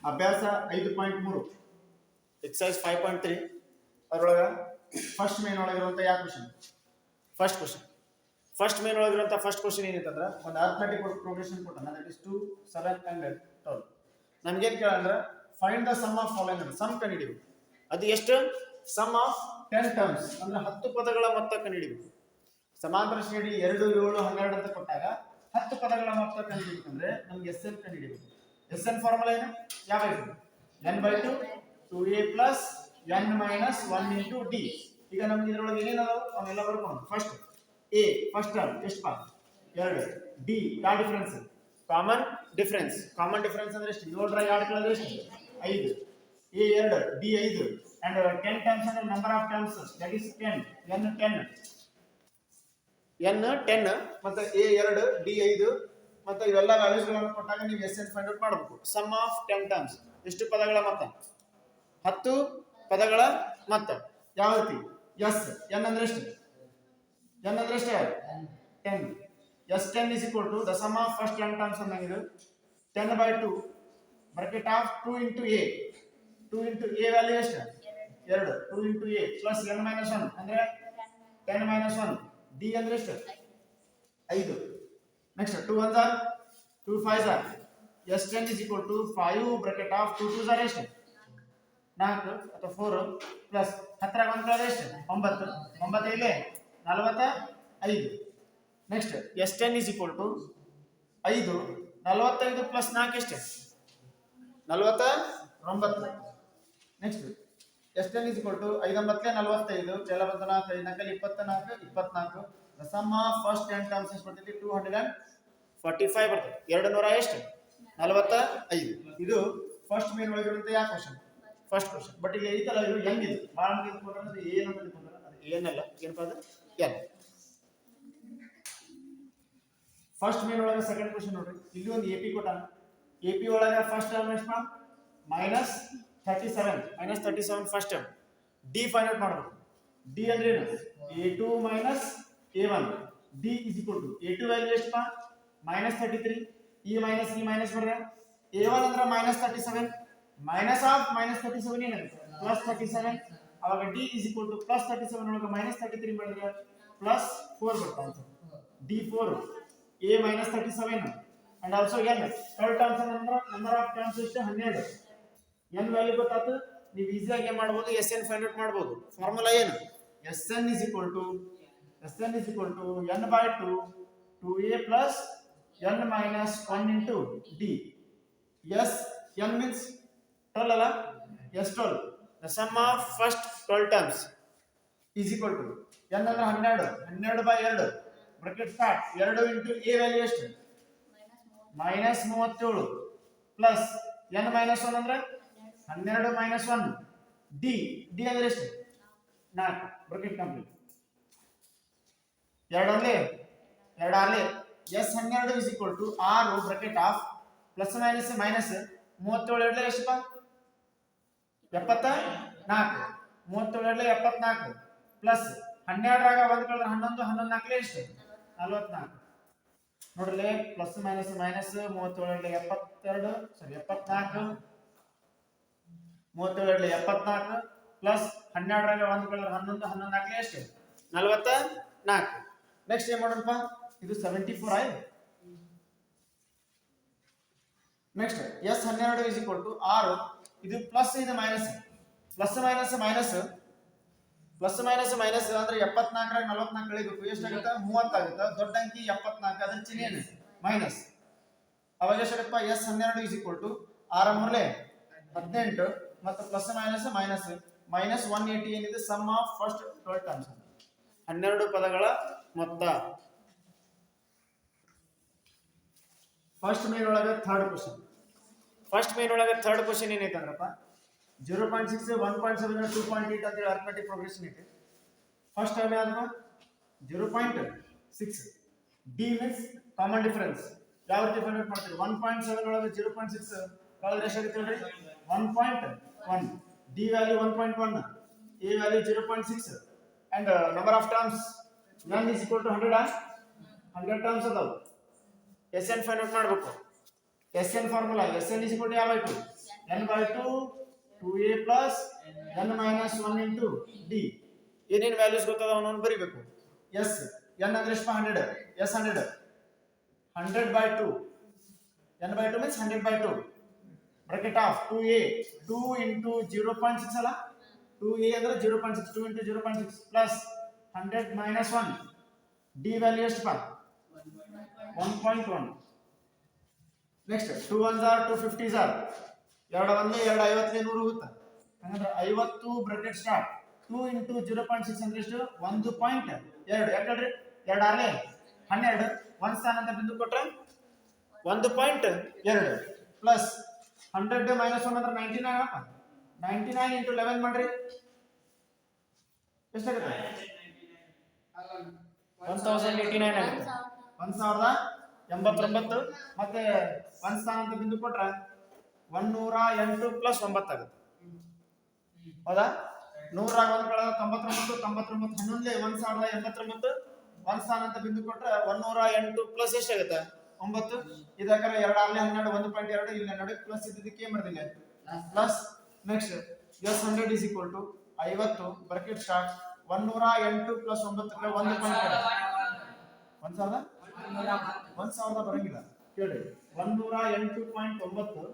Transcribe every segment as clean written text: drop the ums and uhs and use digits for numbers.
ಅಭ್ಯಾಸ 5.3 ಎಕ್ಸರ್ಸೈಸ್ 5.3 ಅದರೊಳಗೆ first main ಒಳಗಿರುವಂಥ ಯಾವ ಕ್ವಶನ್ ಫಸ್ಟ್ ಮೇನ್ ಒಳಗಿರುವಂಥ ಫಸ್ಟ್ ಕ್ವಶನ್ ಏನಂತಂದ್ರೆ ಒಂದು ಅರ್ಥಮೆಟಿಕ್ ಪ್ರೋಗ್ರೆಷನ್ ಕೊಟ್ಟಾನ ದಟ್ ಇಸ್ 2 7 and 12 ನಮ್ಗೇನು ಕೇಳಂದ್ರೆ find the sum of following ಅಂತ ಸಮ್ ಕಂಡುಹಿಡಿಬೇಕು ಅದು ಎಷ್ಟು ಸಮ್ ಆಫ್ 10 ಟರ್ಮ್ಸ್ ಅಂದ್ರೆ 10 ಪದಗಳ ಮೊತ್ತ ಕಂಡುಹಿಡಿಬೇಕು ಸಮಾಂತರ ಶ್ರೇಣಿ 2 7 12 ಅಂತ ಕೊಟ್ಟಾಗ 10 ಪದಗಳ ಮೊತ್ತ ಕಂಡುಹಿಡಿಬೇಕಂದ್ರೆ ನಮ್ಗೆ ಎಸ್ ಎನ್ ಕಂಡುಹಿಡಿಬೇಕು ಎಸ್ ಎನ್ ಫಾರ್ಮುಲಾ ಏನು ಯಾವ ಇದು n/2 2a plus n minus 1 into d ಈಗ ನಮ್ಗೆ ಇದರೊಳಗೆ ಏನೇನದಾವ ಅವನ್ನೆಲ್ಲ ಬರ್ಕೊಂಡು ಫಸ್ಟ್ a ಫಸ್ಟ್ ಟರ್ಮ್ ಎಷ್ಟು ಪಾ 2 d ಯಾವ ಡಿಫರೆನ್ಸ್ ಕಾಮನ್ ಡಿಫರೆನ್ಸ್ ಅಂದ್ರೆ ಎಷ್ಟು 7 ರ 2 ಕಳೆದ್ರೆ ಎಷ್ಟು 5 a 2 d 5 and 10 terms ಅಂದ್ರೆ number of terms that is 10 n 10 ಮತ್ತೆ a 2 d 5 ಮತ್ತೆ ಇವೆಲ್ಲ ವ್ಯಾಲ್ಯೂಸ್ ಗಳನ್ನು ಕೊಟ್ಟಾಗ ನೀವು ಎಸ್ ಎನ್ ಫೈಂಡ್ ಔಟ್ ಮಾಡಬೇಕು ಸಮ್ ಆಫ್ 10 ಟರ್ಮ್ಸ್ ಎಷ್ಟು ಪದಗಳ ಮೊತ್ತ 10 ಪದಗಳ ಮೊತ್ತ ಯಾವ ರೀತಿ ಎಸ್ n ಅಂದ್ರೆ ಎಷ್ಟು 10 s10 is equal to the sum of first 10 terms ಅನ್ನಂಗಿದು 10/2 bracket of 2 into a value ಎಷ್ಟು 2 2 into a plus n minus 1 ಅಂದ್ರೆ 10 minus 1 d ಅಂದ್ರೆ ಎಷ್ಟು 5 next 2 1s are 2 5s are s10 is equal to 5 bracket of 2 2s are ಎಷ್ಟು 4 ಅಥವಾ 4 plus 10 1 ಕಳೆದ್ರೆ ಎಷ್ಟು 9 9 ಇಲ್ಲಿ 45 next s10 is equal to 5 45 plus 4 ಎಷ್ಟು 49 next s10 is equal to 5 9 45 ಕೆಳ ಬಂದ 4 5 24 24 the sum of first 10 terms is ಬರ್ತೈತಿ 245 ಬರ್ತೈತಿ 200 ಎಷ್ಟು 45 ಇದು ಫಸ್ಟ್ ಮೇನ್ ಒಳಗಿರುವಂತ ಯಾವ ಕ್ವೆಶ್ಚನ್ ಫಸ್ಟ್ ಕ್ವೆಶ್ಚನ್ ಬಟ್ ಈಗ ಐತಲ್ಲ ಇದು n ಇದು ಭಾಳ ಮಂದಿ ಇಟ್ಕೊಂಡ್ರೆ ಏನು ಅಂತ ಇಟ್ಕೊಂಡ್ರೆ ಅದು ಏನಲ್ಲ ಏನಪ್ಪ ಅದು n ಫಸ್ಟ್ ಮೇನ್ ಒಳಗೆ ಸೆಕೆಂಡ್ ಕ್ವೆಶ್ಚನ್ ನೋಡ್ರಿ ಇಲ್ಲಿ ಒಂದು ಎಪಿ ಕೊಟ್ಟಾನ ಎಪಿ ಒಳಗೆ ಫಸ್ಟ್ ಟರ್ಮ್ ಎಷ್ಟು -37 first term D find out ಮಾಡಬೇಕು ಡಿ ಅಂದ್ರೆ ಏನು a2 a1 d is equal to a2 value ಎಷ್ಟು -33 ಈ ಮೈನಸ್ ಈ ಮೈನಸ್ ಬರ್ರೆ a1 ಅಂದ್ರೆ -37 ಮೈನಸ್ ಆಫ್ -37 ಏನಾಗುತ್ತೆ +37 ಅವಾಗ d is equal to +37 ಒಳಗೆ -33 ಮಾಡಿದ್ರೆ +4 ಬರುತ್ತೆ answer d4 a -37 and also n third terms number of terms ಎಷ್ಟು 12 n ವ್ಯಾಲ್ಯೂ ಗೊತ್ತಾಯ್ತು ನೀವು ಈಜಿಯಾಗಿ ಏನು ಮಾಡಬಹುದು sn ಫೈಂಡ್ ಔಟ್ ಮಾಡಬಹುದು ಫಾರ್ಮುಲಾ ಏನು sn is equal to n/2 2a plus n minus 1 into d yes n means 12 ಅಲ್ಲ s12 the sum of first 12 terms is equal to n ಅಂದ್ರೆ 12 bracket start 2 into a value ಎಷ್ಟು -37 plus n minus 1 ಅಂದ್ರೆ 12 minus 1 d ಅಂದ್ರೆ ಎಷ್ಟು 4 bracket complete 2 ಅಲ್ಲಿ s12 is equal to 6 bracket of plus minus 37 ಎರಡಲೇ ಎಷ್ಟು 74 37 74 plus 12 ರಾಗ 1 ಕಳೆದ್ರೆ 11 11 ನಾಲ್ಕಲೇ ಎಷ್ಟು 44 ನೋಡ್ರಲೇ ಪ್ಲಸ್ ಮೈನಸ್ 37 72 ಸಾರಿ 74 37 74 ಪ್ಲಸ್ 12 ರಾಗ 1 ಕಳೆದ್ರೆ 11 11 ನಾಲ್ಕಲೇ ಎಷ್ಟು 44 ನೆಕ್ಸ್ಟ್ ಏನು ಮಾಡೋಣಪ್ಪ ಇದು 74 ಆಯ್ತು next s12 is equal to 6 ಇದು ಪ್ಲಸ್ ಇದು ಮೈನಸ್ ಮೈನಸ್ ಅಂದ್ರೆ 74 ರಾಗ 44 ಕಳೆಯಬೇಕು ಎಷ್ಟಾಗುತ್ತೆ 30 ಆಗುತ್ತೆ ದೊಡ್ಡ ಅಂಕಿ 74 ಅದ್ರ ಚಿಹ್ನೆ ಏನು ಮೈನಸ್ ಅವಾಗ ಎಷ್ಟಾಗುತ್ತಪ್ಪ s12 is equal to 6 ಮೂರಲೆ 18 ಮತ್ತು ಪ್ಲಸ್ ಮೈನಸ್ 180 ಏನಿದೆ ಸಮ್ ಆಫ್ ಫಸ್ಟ್ 12 ಟರ್ಮ್ಸ್ 12 ಪದಗಳ ಮೊತ್ತ ಫಸ್ಟ್ ಮೇನ್ ಒಳಗೆ ಥರ್ಡ್ ಕ್ವಶನ್ ಏನೈತೆ ಅಂದ್ರಪ್ಪ 0.6 1.7 2.8 ಅಂತ ಹೇಳಿ ಅರ್ಥಮೆಟಿಕ್ ಪ್ರೋಗ್ರೆಷನ್ ಐತೆ ಫಸ್ಟ್ ಟರ್ಮ್ ಯಾವುದು 0.6 ಡಿ ಮೀನ್ಸ್ ಕಾಮನ್ ಡಿಫರೆನ್ಸ್ ಯಾವ ರೀತಿ ಫೈಂಡ್ ಔಟ್ ಮಾಡ್ತೀವಿ 1.7 ಒಳಗೆ 0.6 ಕಳೆದ್ರೆ ಎಷ್ಟಾಗುತ್ತೆ ನೋಡ್ರಿ 1.1 D value 1.1 a value 0.6 and number of terms n is equal to 100 terms ಅದಾವು sn ಫೈಂಡ್ ಔಟ್ ಮಾಡಬೇಕು sn formula sn is equal to ಯಾವ ಆಯ್ತು n by 2 2a plus n minus 1 into d. ಏನೇನು ವ್ಯಾಲ್ಯೂಸ್ ಗೊತ್ತದ ಅವನನ್ನು ಬರೀಬೇಕು. S n ಅಂದ್ರೆ ಎಷ್ಟು 100 s 100 100 by 2 n by 2 means 100 by 2 bracket of 2a 2 into 0.6 ಅಲ್ಲ 2a ಅಂದ್ರೆ 0.6 2 into 0.6 plus 100 minus 1 d value ಎಷ್ಟು ಪಾ 1.1. Next 2 1s are 2 50s are 2 1 2 50 100 ಹೋಗುತ್ತೆ. ಅಂದ್ರೆ 50 ಬ್ರಾಕೆಟ್ ಸ್ಟಾರ್ಟ್ 2 into 0.6 ಅಂದ್ರೆ ಎಷ್ಟು 1.2 ಯಾಕಂದ್ರೆ 2 ಆಲೆ 12 1 ಸ್ಥಾನ ಅಂತ ಬಿಂದು ಕೊಟ್ರೆ 1.2 ಪ್ಲಸ್ 100 minus 1 ಅಂದ್ರೆ 99 ಅಪ್ಪ 99 into 11 ಮಾಡ್ರಿ ಎಷ್ಟಾಗುತ್ತೆ 1089 ಆಗುತ್ತೆ 1089 ಮತ್ತೆ 1 ಸ್ಥಾನ ಅಂತ ಬಿಂದು ಕೊಟ್ರೆ 108 ಪ್ಲಸ್ 9 ಆಗುತ್ತೆ. ಹೌದಾ 100 ಆಗ 1 ಕಳೆದ 99 99 11 1089 1 ಸ್ಥಾನ ಅಂತ ಬಿಂದು ಕೊಟ್ರೆ 108 ಪ್ಲಸ್ ಎಷ್ಟಾಗುತ್ತೆ 9. ಇದಕ್ಕಾರೆ 2 ಆರ್ಲೆ 12 1.2 ಇಲ್ಲಿ ನಡುವೆ ಪ್ಲಸ್ ಇದ್ದಕ್ಕೆ ಏನು ಮಾಡ್ತಿಲ್ಲ plus. Next s 100 is equal to 50 bracket start 108 plus 9 1000 ಬರಂಗಿಲ್ಲ ಕೇಳಿ 108.9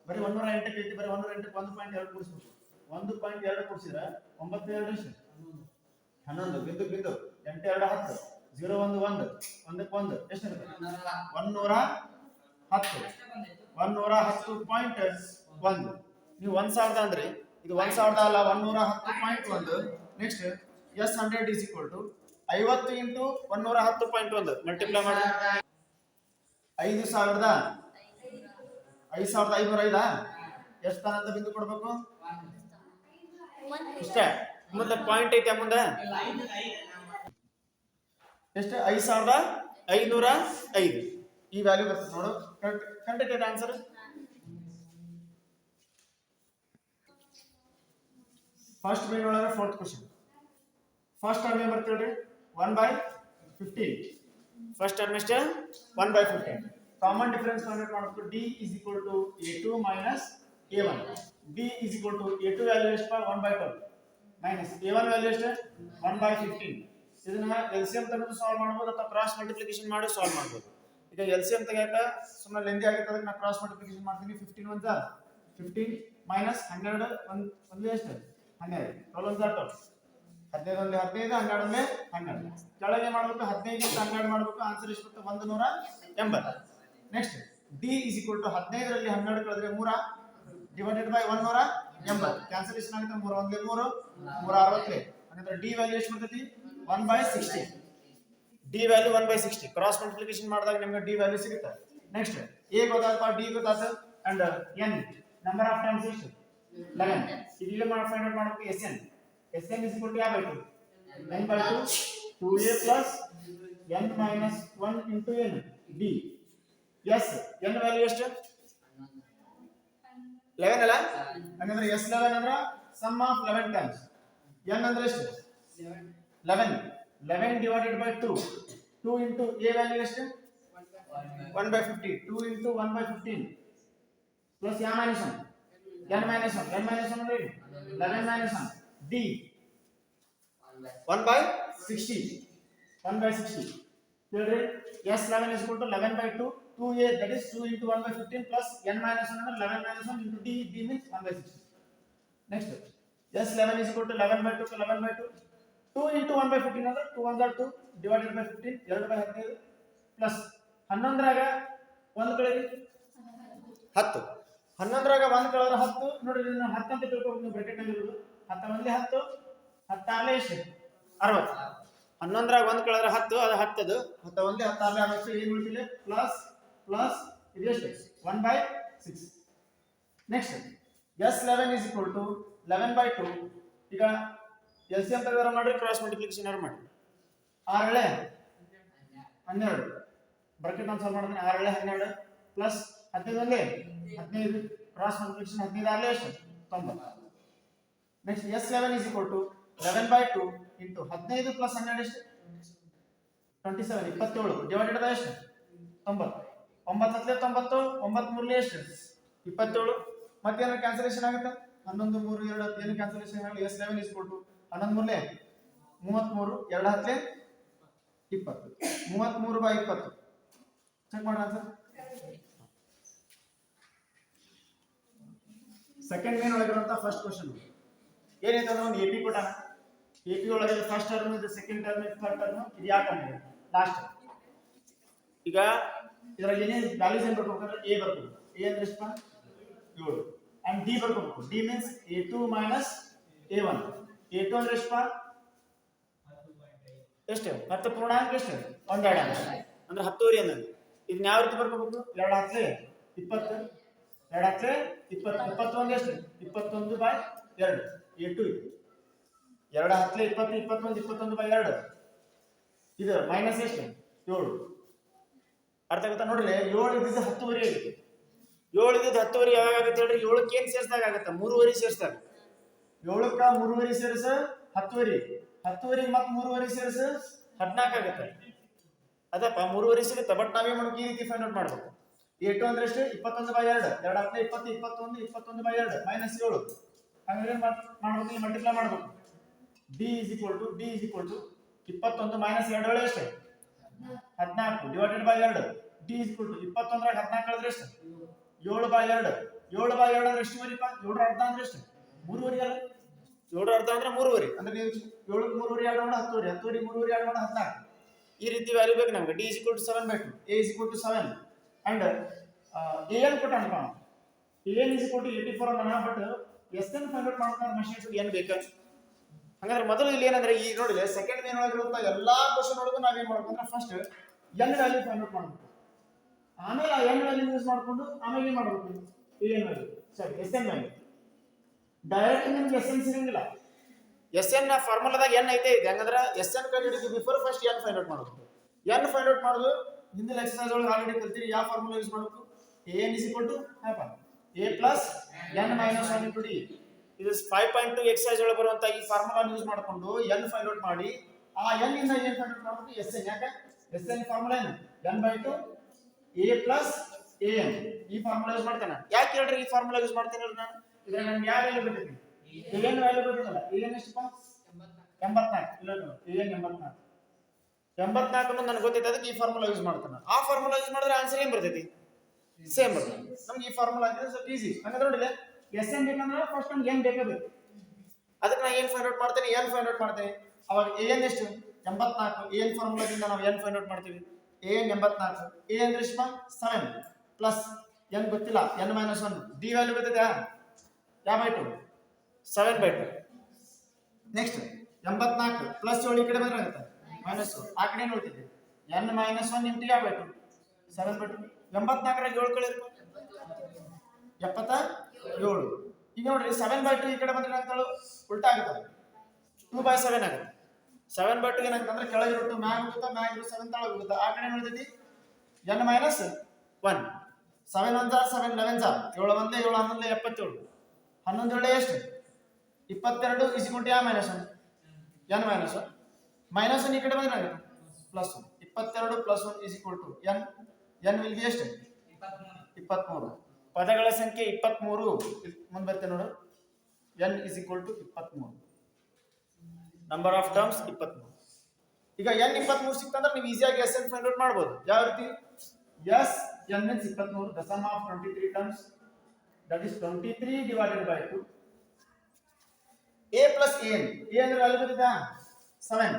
ಬರೀ 108 ಐತಿ ಬರೀ 108 1.2 ಕೂಡಿಸ್ಬೇಕು 1.2 ಕೂಡಿಸಿದ್ರೆ 9 2 ಎಷ್ಟು 11 ಬಿಂದು 8 2 10 0 1 1 1 1 ಎಷ್ಟು ಆಗುತ್ತೆ 110.1 ನೀವು 1000 ಅಂದ್ರೆ ಇದು 1000 ಅಲ್ಲ 110.1. Next s 100 is equal to 50 into 110.1 multiply ಮಾಡಿ 5505 ಎಷ್ಟು ಸ್ಥಾನ ಅಂತ ಬಿಂದು ಕೊಡಬೇಕು ಇಷ್ಟೇ ಮುಂದೆ ಪಾಯಿಂಟ್ ಐತೆ ಮುಂದೆ ಎಷ್ಟು 5505 ಈ ವ್ಯಾಲ್ಯೂ ಬರ್ತದೆ ನೋಡು ಕರೆಕ್ಟ್ ಆನ್ಸರ್. ಫಸ್ಟ್ ಮೇನ್ ಒಳಗೆ ಫೋರ್ತ್ ಕ್ವೆಶ್ಚನ್ ಫಸ್ಟ್ ಟರ್ಮ್ ಏನು ಬರ್ತೀವಿ 1/15 ಫಸ್ಟ್ ಟರ್ಮ್ ಎಷ್ಟು 1/15 ಕಾಮನ್ ಡಿಫರೆನ್ಸ್ ಫೈಂಡ್ ಔಟ್ ಮಾಡಬೇಕು. d is equal to a2 minus a1 d is equal to a2 value ಎಷ್ಟು 1/12 minus a1 ವ್ಯಾಲ್ಯೂ ಎಷ್ಟು 1/15. ಇದನ್ನ LCM ತೆಗೆದು solve ಮಾಡಬಹುದು ಅಥವಾ ಕ್ರಾಸ್ ಮಲ್ಟಿಪ್ಲಿಕೇಶನ್ ಮಾಡಿ ಸಾಲ್ವ್ ಮಾಡಬಹುದು. ಈಗ LCM ತೆಗೆಯಕ ಸುಮ್ಮನೆ ಲೆಂದಿ ಆಗುತ್ತೆ ಅದಕ್ಕೆ ನಾನು ಕ್ರಾಸ್ ಮಲ್ಟಿಪ್ಲಿಕೇಶನ್ ಮಾಡ್ತೀನಿ 15 1 15 minus 12 ಒಂದು ಎಷ್ಟು 12 12 15 1 15 12 12 ಕೆಳಗೆ ಮಾಡಬೇಕು 15 ಇಂದ 12 ಮಾಡಬೇಕು ಆನ್ಸರ್ ಎಷ್ಟು ಬರುತ್ತೆ 180. Next d is equal to 15 ರಲ್ಲಿ 12 ಕಳೆದ್ರೆ 3 ಡಿವೈಡೆಡ್ ಬೈ 180 ಕ್ಯಾನ್ಸಲೇಷನ್ ಆಗುತ್ತೆ 3 1 3 360 ಅಂದ್ರೆ d ವ್ಯಾಲ್ಯೂ ಎಷ್ಟು ಬರ್ತೈತಿ 1/60 d ವ್ಯಾಲ್ಯೂ 1/60 ಕ್ರಾಸ್ ಮಲ್ಟಿಪ್ಲಿಕೇಶನ್ ಮಾಡಿದಾಗ ನಿಮಗೆ d ವ್ಯಾಲ್ಯೂ ಸಿಗುತ್ತೆ. ನೆಕ್ಸ್ಟ್ a ಗೊತ್ತಾಯ್ತು d ಗೊತ್ತಾಯ್ತು and n number of times ಎಷ್ಟು 11 ಇಲ್ಲಿ ಫೈಂಡ್ ಔಟ್ ಮಾಡಬೇಕು sn is equal to n/2 n/2 2a plus n minus 1 into n d s n value ಎಷ್ಟು 11 ಅಲ್ಲ ಹಾಗಾದ್ರೆ s11 ಅಂದ್ರೆ ಸಮ್ ಆಫ್ 11 ಟೈಮ್ಸ್ n ಅಂದ್ರೆ ಎಷ್ಟು 11 divided by 2 2 into a value ಎಷ್ಟು 1/50 2 into 1/15 plus n minus 1 ಅಂದ್ರೆ 11 minus 1 d 1/60 ಹೇಳ್ರಿ s11 is equal to 11/2 2a that is 2 into 1/15 plus n minus 1 ಅಂದ್ರೆ 11 minus 1 into d means 1/60. next s11 is equal to 11/2 2 into 1/15 ಅಂದ್ರೆ 2 1 2 divided by 15 2/15 plus 11 ರಾಗ 1 ಕಳೆಯಿರಿ 10 11 ರಾಗ 1 ಕಳೆದ್ರೆ 10 ನೋಡಿ ಇದನ್ನ 10 ಅಂತ ತಿಳ್ಕೊಬೇಕು ನೀವು ಬ್ರಾಕೆಟ್ ನಲ್ಲಿ ಇರೋದು 10 1 10 10 ಆರ್ಲೆ ಎಷ್ಟು 60 11 ರಾಗ 1 ಕಳೆದ್ರೆ 10 ಅದು 10 10 1 10 ಆರ್ಲೆ 60 ಏನು ಉಳಿತಿಲ್ಲ ಪ್ಲಸ್ ಇದು ಎಷ್ಟು 1/6. Next s11 is equal to 11/2 ಈಗ LCM ತೆಗೆದರೆ ಮಾಡ್ರಿ ಕ್ರಾಸ್ ಮಲ್ಟಿಪ್ಲಿಕೇಶನ್ ಯಾರು ಮಾಡಿ 6 ಎಳೆ 12 ಬ್ರಾಕೆಟ್ ನಾನು ಸಾಲ್ವ್ ಮಾಡ್ತೀನಿ 6 ಎಳೆ 12 ಪ್ಲಸ್ 15 15 ಕ್ರಾಸ್ ಮಲ್ಟಿಪ್ಲಿಕೇಶನ್ 15 ಆರ್ಲೆ ಎಷ್ಟು 90. Next s11 is equal to 11/2 into 15 plus 12 ಎಷ್ಟು 27 27 ಡಿವೈಡೆಡ್ ಬೈ ಎಷ್ಟು 90 9 ಹತ್ತಲೇ 90 9 ಮೂರಲೇ ಎಷ್ಟು 27 ಮತ್ತೇನಾದ್ರು ಕ್ಯಾನ್ಸಲೇಷನ್ ಆಗುತ್ತಾ 11 3 2 ಏನು ಕ್ಯಾನ್ಸಲೇಷನ್ ಆಗಲಿ S11 is equal to 11 ಮೂರಲೆ 33 2 ಹತ್ತಲೆ 20 33/20 ಚೆಕ್ ಮಾಡೋಣ ಸರ್. ಸೆಕೆಂಡ್ ಮೇನ್ ಒಳಗಿರುವಂತ ಫಸ್ಟ್ ಕ್ವಶನ್ ಏನೈತೆ ಅಂದ್ರೆ ಒಂದು ಎಪಿ ಕೊಟ್ಟಾನ. ಎಪಿ ಒಳಗೆ ಫಸ್ಟ್ ಟರ್ಮ್ ಇದೆ, ಸೆಕೆಂಡ್ ಟರ್ಮ್ ಇದೆ, ಥರ್ಡ್ ಟರ್ಮ್ ಇದು ಯಾವ ಟರ್ಮ್ ಇದೆ ಲಾಸ್ಟ್. ಈಗ ಇದರಲ್ಲಿ ಏನೇನು ವ್ಯಾಲ್ಯೂಸ್ ಏನು ಬರ್ಬೇಕಂದ್ರೆ ಎ ಬರ್ಬೇಕು. ಎ ಅಂದ್ರೆ ಎಷ್ಟು 7 ಅಂಡ್ ಡಿ ಬರ್ಬೇಕು. D means a2 minus a1. a2 ಅಂದ್ರೆ ಎಷ್ಟು ಎಷ್ಟು 10 ಪೂರ್ಣಾಂಕ ಎಷ್ಟು 1 2 ಅಂದ್ರೆ 10 ಅನ್ನೋದು. ಇದನ್ನ ಯಾವ ರೀತಿ ಬರ್ಕೋಬೇಕು? 2 ಹತ್ತಲೆ 20 2 ಹತ್ತಲೆ 20 21 ಎಷ್ಟು 21/2 a2 ಇದು 2 ಹತ್ತಲೆ 20 21 21/2 ಇದು ಮೈನಸ್ ಎಷ್ಟು 7. ಅರ್ಥ ಆಗುತ್ತಾ ನೋಡ್ರಿ? 7 ಇದ್ದಿದ್ದು 10 ಆಗಿದೆ. 7 ಇದ್ದಿದ್ದು 10 ಯಾವಾಗ ಆಗುತ್ತೆ ಹೇಳ್ರಿ? 7ಕ್ಕೆ ಏನು ಸೇರಿಸಿದಾಗ ಆಗುತ್ತೆ? 3 ಸೇರಿಸಿದಾಗ. 7ಕ್ಕೆ 3 ಸೇರಿಸ 10 10 ಮತ್ತೆ 3 ಸೇರಿಸ 14 ಆಗುತ್ತೆ. ಅದಪ್ಪ 3 ಸಿಗುತ್ತೆ. ಬಟ್ ನಾವೇನ್ ಮಾಡ್ಬೇಕು? ಈ ರೀತಿ ಫೈಂಡ್ ಔಟ್ ಮಾಡ್ಬೇಕು. a2 ಅಂದ್ರೆ ಎಷ್ಟು 21/2 2 ಹತ್ತಲೆ 20 21 21/2 ಮೈನಸ್ 7. ಹಂಗಾದ್ರೆ ಮಾಡ್ಬೇಕು, ಮಲ್ಟಿಪ್ಲೈ ಮಾಡ್ಬೇಕು. d is equal to 21 minus 2 ವೇಳೆ ಎಷ್ಟು 14 divided by 2. d is equal to 21 ರಾಗ 14 ಕಳೆದ್ರೆ ಎಷ್ಟು 7/2. 7/2 ಅಂದ್ರೆ ಎಷ್ಟು ವರಿಪ? 7 ರ ಅರ್ಧ ಅಂದ್ರೆ ಎಷ್ಟು 3 ವರಿ ಅಲ್ಲ? 7 ರ ಅರ್ಧ ಅಂದ್ರೆ 3 ವರಿ. ಅಂದ್ರೆ ನೀವು 7 ಕ್ಕೆ 3 ವರಿ ಆಡ್ ಮಾಡಿ 10 ವರಿ 10 ವರಿ 3 ವರಿ ಆಡ್ ಮಾಡಿ 14. ಈ ರೀತಿ ವ್ಯಾಲ್ಯೂ ಬೇಕು ನಮಗೆ. d is equal to 7/2 a is equal to 7 and an ಕೊಟ್ಟಾನಪ್ಪ. an is equal to 84 ಅನ್ನ ಬಟ್ sn ಫೈಂಡ್ ಔಟ್ ಮಾಡ್ತಾರೆ ಮಷೀನ್ n ಬೇಕು. ಹಾಗಾದ್ರೆ ಮೊದಲು ಇಲ್ಲಿ ಏನಂದ್ರೆ ಈ ನೋಡಿದ್ರೆ ಸೆಕೆಂಡ್ ಮೇನ್ ಒಳಗಿರುವಂತ ಎಲ್ಲಾ ಕ್ವಶನ್ ಒಳಗೂ ನಾವೇನ್ ಮಾಡ್ಬೇಕು ಅಂದ್ರೆ first n value find out ಮಾಡಬೇಕು. ಆಮೇಲೆ ಆ n ವ್ಯಾಲ್ಯೂ ಯೂಸ್ ಮಾಡ್ಕೊಂಡು ಆಮೇಲೆ ಏನು ಮಾಡಬೇಕು? an ವ್ಯಾಲ್ಯೂ ಸರಿ sn ವ್ಯಾಲ್ಯೂ. ಡೈರೆಕ್ಟ್ ನಿಮಗೆ sn ಸಿಗಂಗಿಲ್ಲ. sn ನ ಫಾರ್ಮುಲಾದಾಗ n ಐತೆ ಇದೆ. ಹಂಗಂದ್ರೆ sn ಕಂಡುಹಿಡಿದು before first n find out ಮಾಡಬೇಕು. n ಫೈಂಡ್ ಔಟ್ ಮಾಡೋದು ಹಿಂದಿನ ಎಕ್ಸರ್ಸೈಸ್ ಒಳಗೆ ಆಲ್ರೆಡಿ ಕಲ್ತಿರಿ. ಯಾವ ಫಾರ್ಮುಲಾ ಯೂಸ್ ಮಾಡಬೇಕು? an is equal to a plus n minus 1 into d. ಇದು 5.2 ಎಕ್ಸರ್ಸೈಸ್ ಒಳಗೆ ಬರುವಂತ ಈ ಫಾರ್ಮುಲಾ ಯೂಸ್ ಮಾಡಿಕೊಂಡು n ಫೈಂಡ್ ಔಟ್ ಮಾಡಿ ಆ n ಇಂದ ಏನು ಫೈಂಡ್ ಔಟ್ ಮಾಡಬೇಕು? sn. ಯಾಕೆ sn ಫಾರ್ಮುಲಾ ಏನು n/2 a plus an. ಈ ಫಾರ್ಮುಲಾ ಯೂಸ್ ಮಾಡ್ತೇನೆ. ಯಾಕೆ ಹೇಳ್ರಿ ಈ ಫಾರ್ಮುಲಾ ಯೂಸ್ ಮಾಡ್ತೇನೆ ನಾನು? ಇದ್ರಾಗ ನನಗೆ ಯಾವ ವ್ಯಾಲ್ಯೂ ಬರ್ತೈತಿ? an ವ್ಯಾಲ್ಯೂ ಬರ್ತದಲ್ಲ. an ಎಷ್ಟಪ್ಪ 84. ಇಲ್ಲ an 84 ಅನ್ನೋದು ನನಗೆ ಗೊತ್ತೈತೆ. ಅದಕ್ಕೆ ಈ ಫಾರ್ಮುಲಾ ಯೂಸ್ ಮಾಡ್ತಾನೆ. ಆ ಫಾರ್ಮುಲಾ ಯೂಸ್ ಮಾಡಿದ್ರೆ ಆನ್ಸರ್ ಏನು ಬರ್ತೈತಿ? ಸೇಮ್ ಬರ್ತದೆ. ನಮ್ಗೆ ಈ ಫಾರ್ಮುಲಾ ಇದ್ರೆ ಸ್ವಲ್ಪ ಈಸಿ. ಹಂಗಂದ್ರೆ ನೋಡಿಲ್ಲ sn ಬೇಕಂದ್ರೆ ಫಸ್ಟ್ ನಮ್ಗೆ n ಬೇಕಾಗಬೇಕು. ಅದಕ್ಕೆ ನಾನು ಏನು ಫೈಂಡ್ ಔಟ್ ಮಾಡ್ತೇನೆ? n ಫೈಂಡ್ ಔಟ್ ಮಾಡ್ತೇನೆ. ಅವಾಗ an ಎಷ್ಟು 84. an ಫಾರ್ಮುಲಾದಿಂದ ನಾವು n ಫೈಂಡ್ ಔಟ್ ಮಾಡ್ತೀವಿ. an 84 a ಅಂದ್ರೆ ಎಷ್ಟು 7 ಪ್ಲಸ್ n ಗೊತ್ತಿಲ್ಲ n - 1 d ವ್ಯಾಲ್ಯೂ ಗೊತ್ತಿದೆ ಯಾವ ಬೈ 2 7/2. ನೆಕ್ಸ್ಟ್ 84 ಪ್ಲಸ್ 7 ಈ ಕಡೆ ಬಂದ್ರೆ ಆಗುತ್ತೆ ಮೈನಸ್ ಆ ಕಡೆ ನೋಡ್ತಿದ್ದೆ n - 1 ಇಂಟು ಯಾವ ಬೈ 2 7/2. 84 ರಾಗ 7 ಕಳೆದ್ರೆ 77. ಈಗ ನೋಡ್ರಿ 7/2 ಈ ಕಡೆ ಬಂದ್ರೆ ಏನಾಗ್ತಾಳು ಉಲ್ಟಾ ಆಗುತ್ತೆ 2/7 ಆಗುತ್ತೆ. 7/2 ಏನಾಗುತ್ತೆ ಅಂದ್ರೆ ಕೆಳಗೆ ಇಟ್ಟು ಮ್ಯಾಗ ಹೋಗುತ್ತಾ ಮ್ಯಾಗ 7 ತಳಗ ಹೋಗುತ್ತಾ ಆ ಕಡೆ ನೋಡ್ತೈತಿ n - 1 7 1 7 11 7 1 7 11 77 11 7 ಎಷ್ಟು 22 is equal to n - 1 minus 1 ಈ ಕಡೆ ಬಂದ್ರೆ ಆಗುತ್ತೆ plus 1 22 plus 1 is equal to n will be ಎಷ್ಟು 23. ಪದಗಳ ಸಂಖ್ಯೆ 23 ಮುಂದೆ ಬರ್ತೇನೆ ನೋಡು. n is equal to 23. Number of terms 23. ಈಗ n 23 ಸಿಕ್ತಂದ್ರೆ ನೀವು ಈಸಿಯಾಗಿ sn ಫೈಂಡ್ ಔಟ್ ಮಾಡಬಹುದು. ಯಾವ ರೀತಿ? n means 23 the sum of 23 terms that is 23 divided by 2 a plus an. a ಅಂದ್ರೆ ವ್ಯಾಲ್ಯೂ ಗೊತ್ತಿದಾ 7.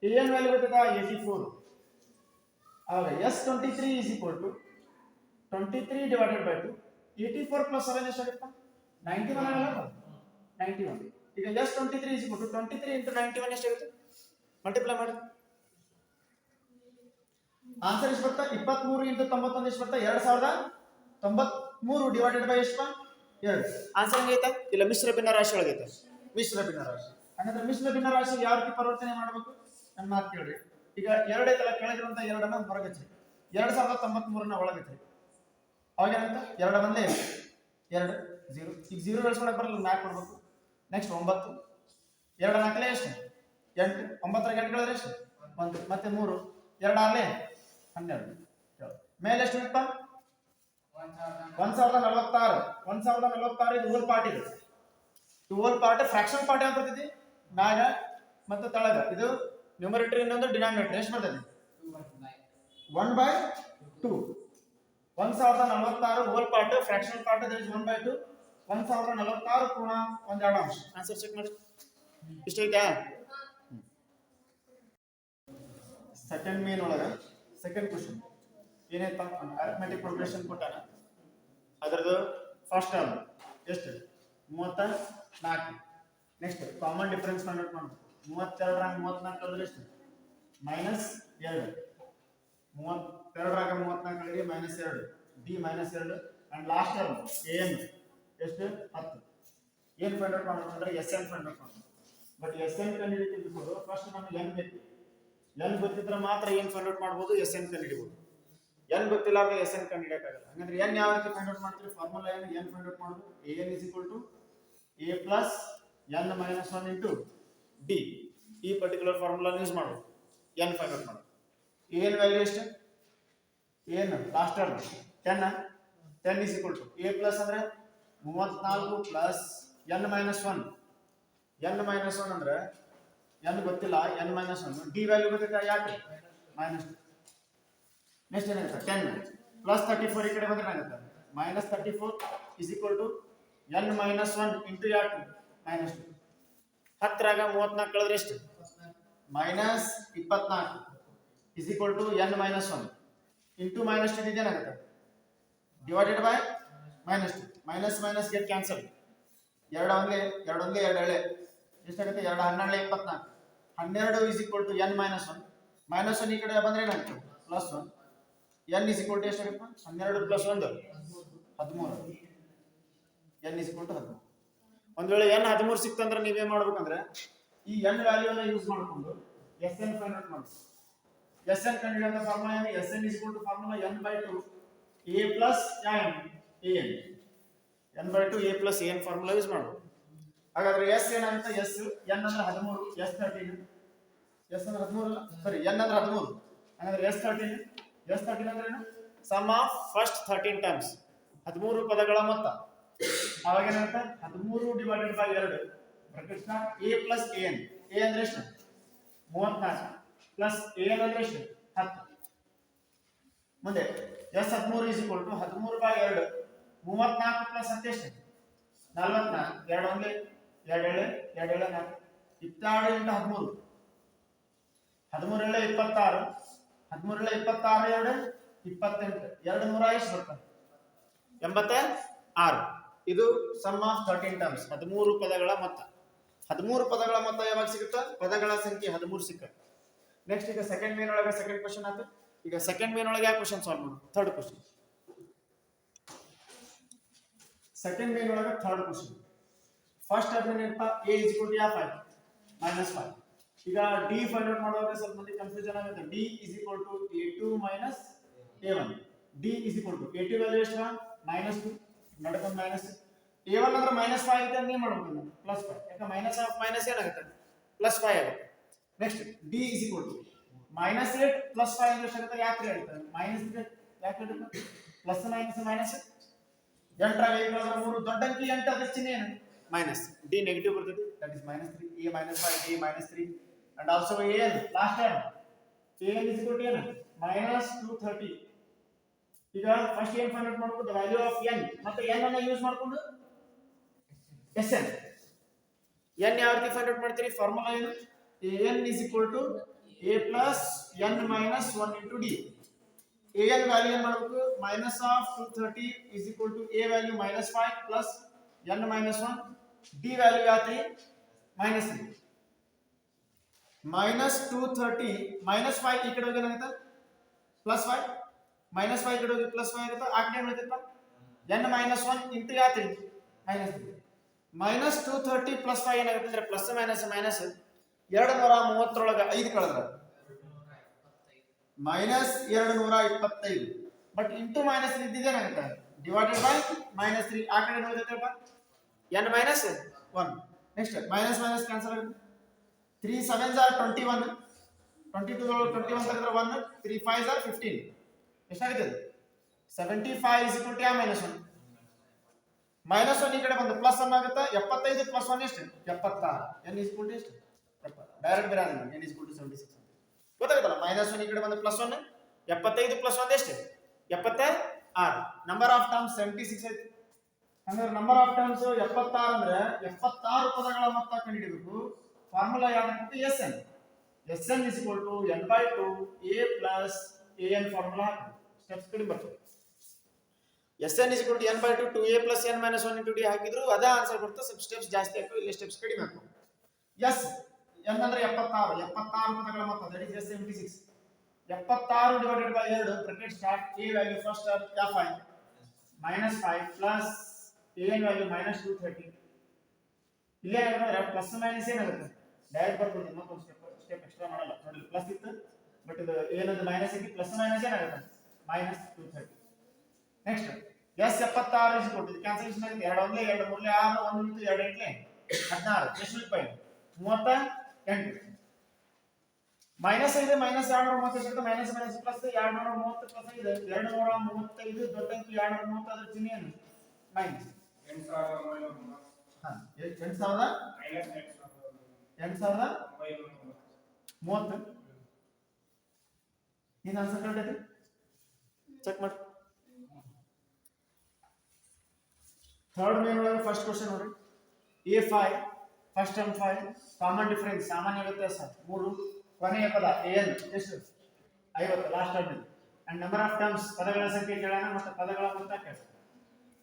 an ವ್ಯಾಲ್ಯೂ ಗೊತ್ತಿದಾ 84. ಆಗ s23 is equal to 23 divided by 2 84 plus 7 ಎಷ್ಟಾಗುತ್ತೆ 91 ಆಗಲ್ಲ 91. ಈಗ s23 is equal to 23 into 91 ಎಷ್ಟಾಗುತ್ತೆ ಮಲ್ಟಿಪ್ಲೈ ಮಾಡಿ ಆನ್ಸರ್ ಎಷ್ಟು ಬರುತ್ತೆ 23 into 91 ಎಷ್ಟು ಬರುತ್ತೆ 2093 ಡಿವೈಡೆಡ್ ಬೈ ಎಷ್ಟು 2. ಆನ್ಸರ್ ಹೆಂಗೈತೆ? ಇಲ್ಲ ಮಿಶ್ರ ಭಿನ್ನ ರಾಶಿ ಒಳಗೈತೆ. ಮಿಶ್ರ ಭಿನ್ನ ರಾಶಿ ಹಾಗಾದ್ರೆ ಮಿಶ್ರ ಭಿನ್ನ ರಾಶಿ ಯಾವ ರೀತಿ ಪರಿವರ್ತನೆ ಮಾಡಬೇಕು ನನ್ನ ಮಾತು ಕೇಳಿ. ಈಗ 2 ಐತಲ್ಲ ಕೆಳಗಿರುವಂತ 2 ಹೊರಗೆ ಹಚ್ಚಿ 2093 ಒಳಗೈತೆ. ಅವಾಗ ಏನಂತ 2 ಬಂದೇ 2 0 ಈಗ 0 ಬೆಳೆಸ್ಕೊಳಕ್ ಬರಲ್ಲ ಮ್ಯಾಕ್ ಕೊಡ್ಬೇಕು. ನೆಕ್ಸ್ಟ್ 9 2 4 ಎಷ್ಟು 8 9 ರ 8 ಕಳೆದ್ರೆ ಎಷ್ಟು 1 ಮತ್ತೆ 3 2 6 12 ಮೇಲೆ ಎಷ್ಟು ಇಪ್ಪ 1046 ಇದು ಹೋಲ್ ಪಾರ್ಟ್ ಇದೆ. ಹೋಲ್ ಪಾರ್ಟ್ ಫ್ರಾಕ್ಷನ್ ಪಾರ್ಟ್ ಯಾವ ಬರ್ತೈತಿ ಮ್ಯಾಗ ಮತ್ತು ತಳಗ. ಇದು ನ್ಯೂಮರೇಟರ್ ಇನ್ನೊಂದು ಡಿನಾಮಿನೇಟರ್ ಎಷ್ಟು ಬರ್ತೈತಿ 1/2. 1046 whole part fraction part that is 1/2. 1046 ಪೂರ್ಣ ಒಂದು ಎರಡು ಅಂಶ. ಆನ್ಸರ್ ಚೆಕ್ ಮಾಡಿ ಇಷ್ಟ ಐತಾ. ಸೆಕೆಂಡ್ ಮೇನ್ ಒಳಗ ಸೆಕೆಂಡ್ ಕ್ವಶನ್ ಏನೈತಾ ಅರಿಥಮೆಟಿಕ್ ಪ್ರೋಗ್ರೆಷನ್ ಕೊಟ್ಟಾನ. ಅದರದ್ದು ಫಸ್ಟ್ ಟರ್ಮ್ ಎಷ್ಟು 34. Next common difference find out ಮಾಡೋದು. 32 ರಾಗ 34 ಅಂದ್ರೆ ಎಷ್ಟು -2. 32 ರಾಗ 34 ಗೆ -2 d -2 and last term an ಎಷ್ಟು 10. ಏನ್ ಫೈಂಡ್ ಔಟ್ ಮಾಡೋದು ಅಂದ್ರೆ sn ಫೈಂಡ್ ಔಟ್ ಮಾಡೋದು. ಬಟ್ sn ಕಂಡುಹಿಡಿಯಬೇಕು ಫಸ್ಟ್ ನಮಗೆ n ಬೇಕು. n ಗೊತ್ತಿದ್ರೆ ಮಾತ್ರ ಏನ್ ಫೈಂಡ್ ಔಟ್ ಮಾಡಬಹುದು sn ಕಂಡುಹಿಡಿಯಬಹುದು. n ಗೊತ್ತಿಲ್ಲ ಅಂದ್ರೆ sn ಕಂಡುಹಿಡಿಯಕ್ಕಾಗಲ್ಲ. ಹಾಗಾದ್ರೆ n ಯಾವ ರೀತಿ ಫೈಂಡ್ ಔಟ್ ಮಾಡ್ತೀವಿ ಫಾರ್ಮುಲಾ ಏನು n ಫೈಂಡ್ ಔಟ್ ಮಾಡೋದು an a plus n minus 1 into d. ಈ ಪರ್ಟಿಕ್ಯುಲರ್ ಫಾರ್ಮುಲಾ ಯೂಸ್ ಮಾಡೋದು n ಫೈಂಡ್ ಔಟ್ ಮಾಡೋದು. an ವ್ಯಾಲ್ಯೂ ಎಷ್ಟು an last term 10 is equal to a plus ಅಂದ್ರೆ 34 plus n minus 1. n minus 1 ಅಂದ್ರೆ n ಗೊತ್ತಿಲ್ಲ n minus 1 d value ಗೊತ್ತಿಲ್ಲ ಯಾಕೆ -2. Next ಏನಾಗುತ್ತೆ 10 plus 34 ಈ ಕಡೆ ಬಂದ್ರೆ ಏನಾಗುತ್ತೆ -34 is equal to n minus 1 into ಯಾಕೆ -2. 10 ರಾಗ 34 ಕಳೆದ್ರೆ ಎಷ್ಟು -24 is equal to n minus 1 into -2 ಇದೇನಾಗುತ್ತೆ divided by -2. minus get cancel. 2 ಒಂದೇ 2 ಎಳೆ ಎಷ್ಟಾಗುತ್ತೆ 2 12 24. 12 is equal to n minus 1. -1 ಈ ಕಡೆ ಬಂದ್ರೆ ಏನಾಗುತ್ತೆ +1. n is equal to ಎಷ್ಟಾಗುತ್ತೆ 12 plus 1 13. n is equal to 13. ಒಂದು ವೇಳೆ n 13 ಸಿಕ್ತಂದ್ರೆ ನೀವೇ ಮಾಡ್ಬೇಕಂದ್ರೆ ಈ n ವ್ಯಾಲ್ಯೂನ ಯೂಸ್ ಮಾಡಿಕೊಂಡು sn ಫೈಂಡ್ ಔಟ್ ಮಾಡಿ. sn ಕಂಡುಹಿಡಿಯುವಂತ ಫಾರ್ಮುಲಾ ಏನು sn is equal to formula n/2 a plus n n/2 a plus an formula use ಮಾಡಬಹುದು. ಹಾಗಾದ್ರೆ s ಏನಾಗುತ್ತೆ s n ಅಂದ್ರೆ 13 s 13 s ಅಂದ್ರೆ 13 ಅಲ್ಲ ಸಾರಿ n ಅಂದ್ರೆ 13. ಹಾಗಾದ್ರೆ s 13 ಅಂದ್ರೆ ಏನು ಸಮ್ ಆಫ್ ಫಸ್ಟ್ 13 ಟರ್ಮ್ಸ್ 13 ಪದಗಳ ಮೊತ್ತ. ಅವಾಗ ಏನಾಗುತ್ತೆ 13 ಡಿವೈಡೆಡ್ ಬೈ 2 ಬ್ರಾಕೆಟ್ ನ a plus an. a ಅಂದ್ರೆ ಎಷ್ಟು 34 ಪ್ಲಸ್ an ಅಂದ್ರೆ ಎಷ್ಟು 10. ಮುಂದೆ s 13 is equal to 13/2 34 plus 10 ಎಷ್ಟು 44. 2 ಒಂದೇ 2 ಎಳೆ 2 ಎಳೆ 4 22 into 13 13 ಎಳೆ 26 13 ಎಳೆ 26 2 28 200 ಎಷ್ಟು ಬರ್ತದೆ 86. ಇದು ಸಮ್ ಆಫ್ 13 ಟರ್ಮ್ಸ್ 13 ಪದಗಳ ಮೊತ್ತ. 13 ಪದಗಳ ಮೊತ್ತ ಯಾವಾಗ ಸಿಗುತ್ತೆ ಪದಗಳ ಸಂಖ್ಯೆ 13 ಸಿಕ್ಕತ್ತೆ. ನೆಕ್ಸ್ಟ್ ಈಗ ಸೆಕೆಂಡ್ ಮೇನ್ ಒಳಗೆ ಸೆಕೆಂಡ್ ಕ್ವೆಶ್ಚನ್ ಆಯ್ತು. ಈಗ ಸೆಕೆಂಡ್ ಮೇನ್ ಒಳಗೆ ಯಾವ ಕ್ವೆಶ್ಚನ್ ಸಾಲ್ವ್ ಮಾಡೋದು ಥರ್ಡ್ ಕ್ವೆಶ್ಚನ್. ಸೆಕೆಂಡ್ ಮೇನ್ ಒಳಗೆ ಥರ್ಡ್ ಕ್ವೆಶ್ಚನ್. ಫಸ್ಟ್ ಟರ್ಮ್ ಏನಪ್ಪ a is equal to f -5. ಈಗ d ಫೈಂಡ್ ಔಟ್ ಮಾಡುವಾಗ ಸ್ವಲ್ಪ ಮಂದಿ ಕನ್ಫ್ಯೂಷನ್ ಆಗುತ್ತೆ. d is equal to a2 minus a1. d is equal to a2 value ಎಷ್ಟು -2 ನಡಕೊಂಡು minus a1 ಅಂದ್ರೆ -5 ಅಂತ ನೀವು ಮಾಡಬಹುದು +5. ಯಾಕೆ ಮೈನಸ್ ಆಫ್ ಮೈನಸ್ ಏನಾಗುತ್ತೆ +5 ಆಗುತ್ತೆ. Next d is equal to -8 + 5 ಅಂದ್ರೆ ಎಷ್ಟಾಗುತ್ತೆ ಯಾಕೆ ಆಗುತ್ತೆ -3 ಯಾಕೆ ಆಗುತ್ತೆ ಪ್ಲಸ್ ಮೈನಸ್ 8 ರಾಗ 3 ದೊಡ್ಡ ಅಂಕಿ 8 ಅದರ ಚಿಹ್ನೆ ಏನು ಮೈನಸ್ d ನೆಗೆಟಿವ್ ಬರ್ತದೆ that is -3 a -5 d -3 and also an last term an is equal to n -230. ಈಗ ಫಸ್ಟ್ ಏನ್ ಫೈಂಡ್ ಔಟ್ ಮಾಡಬೇಕು ದ ವ್ಯಾಲ್ಯೂ ಆಫ್ n ಮತ್ತೆ n ಅನ್ನು ಯೂಸ್ ಮಾಡಿಕೊಂಡು sn n ಯಾವ ರೀತಿ ಫೈಂಡ್ ಔಟ್ ಮಾಡ್ತೀರಿ ಫಾರ್ಮುಲಾ ಏನು an is equal to a plus n minus 1 into d. an value ಏನು ಮಾಡಬೇಕು -230 is equal to a value -5 plus n minus 1 d value ಯಾತ್ರಿ -3 -230 -5 ಈ ಕಡೆ ಹೋಗಿ ಏನಾಗುತ್ತೆ +5 -5 ಕಡೆ ಹೋಗಿ +5 ಆಗುತ್ತೆ ಆ ಕಡೆ ಏನಾಗುತ್ತೆ n -1 into ಯಾತ್ರಿ -3 -230 + 5 ಏನಾಗುತ್ತೆ ಅಂದ್ರೆ ಪ್ಲಸ್ ಮೈನಸ್ 230 ಒಳಗೆ 5 ಕಳೆದ್ರೆ -225 ಬಟ್ ಇಂಟು ಮೈನಸ್ ಇದ್ದೇನಾಗುತ್ತೆ ಡಿವೈಡೆಡ್ ಬೈ -3 ಆ ಕಡೆ ನೋಡಿದಪ್ಪ n -1. ನೆಕ್ಸ್ಟ್ ಮೈನಸ್ ಕ್ಯಾನ್ಸಲ್ ಆಗುತ್ತೆ 3 7s are 21 22 21 ತೆಗೆದ್ರೆ 1 3 5s are 15 ಎಷ್ಟಾಗುತ್ತೆ 75 is equal to a minus 1. Minus 1 ಈ ಕಡೆ ಬಂದು ಪ್ಲಸ್ 1 ಆಗುತ್ತೆ. 75 ಪ್ಲಸ್ 1 ಎಷ್ಟು? 76. n is equal to ಎಷ್ಟು? 70. ಡೈರೆಕ್ಟ್ ಬೇರೆ ಆಗಿದೆ. n is equal to 76. ಗೊತ್ತಾಗುತ್ತಲ್ಲ? Minus 1 ಈ ಕಡೆ ಬಂದು ಪ್ಲಸ್ 1, 75 ಪ್ಲಸ್ 1 ಎಷ್ಟು? 76. ನಂಬರ್ ಆಫ್ ಟರ್ಮ್ಸ್ 76 ಐತಿ. ಅಂದ್ರೆ ನಂಬರ್ ಆಫ್ ಟರ್ಮ್ಸ್ 76 ಅಂದ್ರೆ 76 ಪದಗಳ ಮೊತ್ತ ಕಂಡುಹಿಡಿಯಬೇಕು. ಫಾರ್ಮುಲಾ ಯಾವುದು? Sn. Sn is equal to n by 2 a plus an formula steps ಕಡಿಮೆ ಬರ್ತದೆ. Sn is equal to n by 2 2a plus n minus 1 into d ಹಾಕಿದ್ರು ಅದೇ ಆನ್ಸರ್ ಬರುತ್ತೆ. ಸ್ವಲ್ಪ ಸ್ಟೆಪ್ಸ್ ಜಾಸ್ತಿ ಆಗ್ತವೆ, ಇಲ್ಲಿ ಸ್ಟೆಪ್ಸ್ ಕಡಿಮೆ ಆಗ್ತವೆ. ಎಸ್ n ಅಂದ್ರೆ 76 ಪದಗಳ ಮೊತ್ತ, that is 76. 76 divided by 2 bracket start a value first term 5 minus 5 plus an value minus 230. ಇಲ್ಲಿ ಏನಾಗುತ್ತೆ ಪ್ಲಸ್ ಮೈನಸ್ ಏನಾಗುತ್ತೆ ಡೈರೆಕ್ಟ್ ಬರ್ಬೋದು. ಮತ್ತೊಂದು ಸ್ಟೆಪ್ ಎಕ್ಸ್ಟ್ರಾ ಮಾಡಲ್ಲ ನೋಡಿ. ಪ್ಲಸ್ ಇತ್ತು ಬಟ್ ಇದು ಏನಂದ್ರೆ ಮೈನಸ್ ಇದೆ. ಪ್ಲಸ್ ಮೈನಸ್ ಏನಾಗುತ್ತೆ minus 230. Next S 76 is equal to cancellation ಆಗುತ್ತೆ. 2 1 2 3 6 1 2 2 8 16 ಎಷ್ಟು ಉಳಿತು? 38. ಮೈನಸ್ 5 ಮೈನಸ್ 230 ಸಿಗುತ್ತೆ. ಮೈನಸ್ ಮೈನಸ್ ಪ್ಲಸ್ 230 ಪ್ಲಸ್ 5 235 ದೊಡ್ಡ ಅಂಕ 230 ಅದರ ಚಿಹ್ನೆ ಏನು? ಮೈನಸ್ 8000 8030. ಏನು ಆನ್ಸರ್ ಕರೆಕ್ಟ್ ಐತಿ? ಚೆಕ್ ಮಾಡಿ. ಥರ್ಡ್ ಮೇನ್ ಒಳಗೆ ಫಸ್ಟ್ ಕ್ವೆಶ್ಚನ್ ನೋಡಿ. a5 first term 5 common difference ಸಾಮಾನ್ಯ ವ್ಯತ್ಯಾಸ 3 ಕೊನೆಯ ಪದ an ಎಷ್ಟು? 50 last term. And number of terms ಪದಗಳ ಸಂಖ್ಯೆ ಕೇಳೋಣ ಮತ್ತು ಪದಗಳ ಮೊತ್ತ ಕೇಳೋಣ.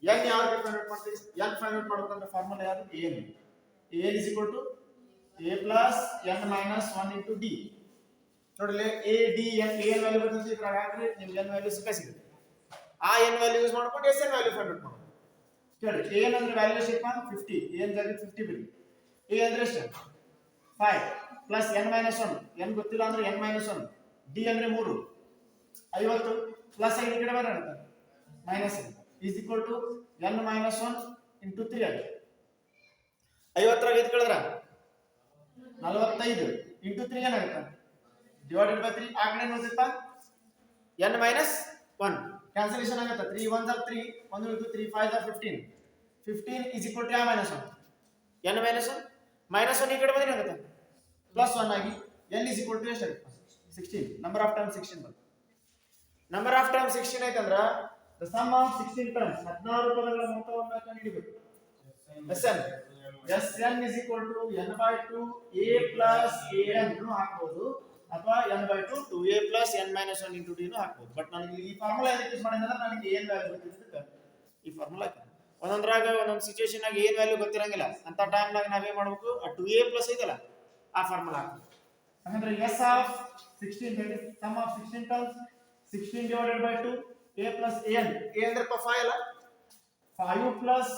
n ಯಾವಾಗ ಫೈಂಡ್ ಔಟ್ ಮಾಡ್ತೀವಿ? n ಫೈಂಡ್ ಔಟ್ ಮಾಡಬೇಕಂದ್ರೆ ಫಾರ್ಮುಲಾ ಯಾವುದು? an is equal to a plus n minus 1 into d. ನೋಡಲಿ a d n an value ಬರ್ತದೆ. ಇದ್ರಾಗ ಹಾಕ್ರಿ ನಿಮಗೆ n ವ್ಯಾಲ್ಯೂ ಸಿಗುತ್ತೆ. ಆ n ವ್ಯಾಲ್ಯೂ ಯೂಸ್ ಮಾಡ್ಕೊಂಡು sn ವ್ಯಾಲ್ಯೂ ಫೈಂಡ್ ಔಟ್ ಮಾಡೋಣ. ಕೇಳಿ a ಅಂದ್ರೆ ವ್ಯಾಲ್ಯೂ ಎಷ್ಟು? 50. a ಜಾಗಕ್ಕೆ 50 ಬಿಡಿ. a ಅಂದ್ರೆ ಎಷ್ಟು? 5 plus n minus 1. n ಗೊತ್ತಿಲ್ಲ ಅಂದ್ರೆ n minus 1. d ಅಂದ್ರೆ 3 50 plus 5 ಈ ಕಡೆ ಬರೋಣ minus is equal to n minus 1 into 3 ಆಗಿದೆ. 50 ರಾಗ ಇದು ಕಳೆದ್ರೆ 45 into 3 ಏನಾಗುತ್ತೆ? Divided by 3. ಆ ಕಡೆ ಏನು ಬರುತ್ತಪ್ಪ? n minus 1 ಕ್ಯಾನ್ಸಲೇಷನ್ ಆಗುತ್ತೆ. 3 1s are 3 1 ಉಳಿದು 3 5s are 15. 15 is equal to a minus 1. n minus 1 minus 1 ಈ ಕಡೆ ಬಂದ್ರೆ ಏನಾಗುತ್ತೆ? ಪ್ಲಸ್ 1 ಆಗಿ n is equal to ಎಷ್ಟಾಗುತ್ತೆ? 16. ನಂಬರ್ ಆಫ್ ಟರ್ಮ್ 16 ಬರುತ್ತೆ. Number of term 16 ಐತಂದ್ರೆ the sum of 16 terms 16 ಪದಗಳ ಮೊತ್ತವನ್ನು ಕಂಡುಹಿಡಿಯಬೇಕು. Sn is equal to n by 2 a plus an ನು ಹಾಕಬಹುದು ಅಥವಾ n by 2 2a plus n minus 1 into d ನು ಹಾಕಬಹುದು. ಬಟ್ ನನಗೆ ಈ ಫಾರ್ಮುಲಾ ಎದಕ್ಕೆ ಯೂಸ್ ಮಾಡಿದ್ರೆ ನನಗೆ an ವ್ಯಾಲ್ಯೂ ಗೊತ್ತಿರುತ್ತೆ. ಈ ಫಾರ್ಮುಲಾ ಒಂದೊಂದ್ರಾಗ ಒಂದೊಂದು ಸಿಚುವೇಶನ್ ಆಗಿ an ವ್ಯಾಲ್ಯೂ ಗೊತ್ತಿರಂಗಿಲ್ಲ ಅಂತ ಟೈಮ್ ನಾಗ ನಾವೇ ಮಾಡಬೇಕು ಆ 2a plus ಐತಲ್ಲ ಆ ಫಾರ್ಮುಲಾ ಹಾಕಬೇಕು. ಹಾಗಂದ್ರೆ s of 16 that is sum of 16 terms 16 divided by 2 a plus an. a ಅಂದ್ರೆ 5 ಅಲ್ಲ 5 plus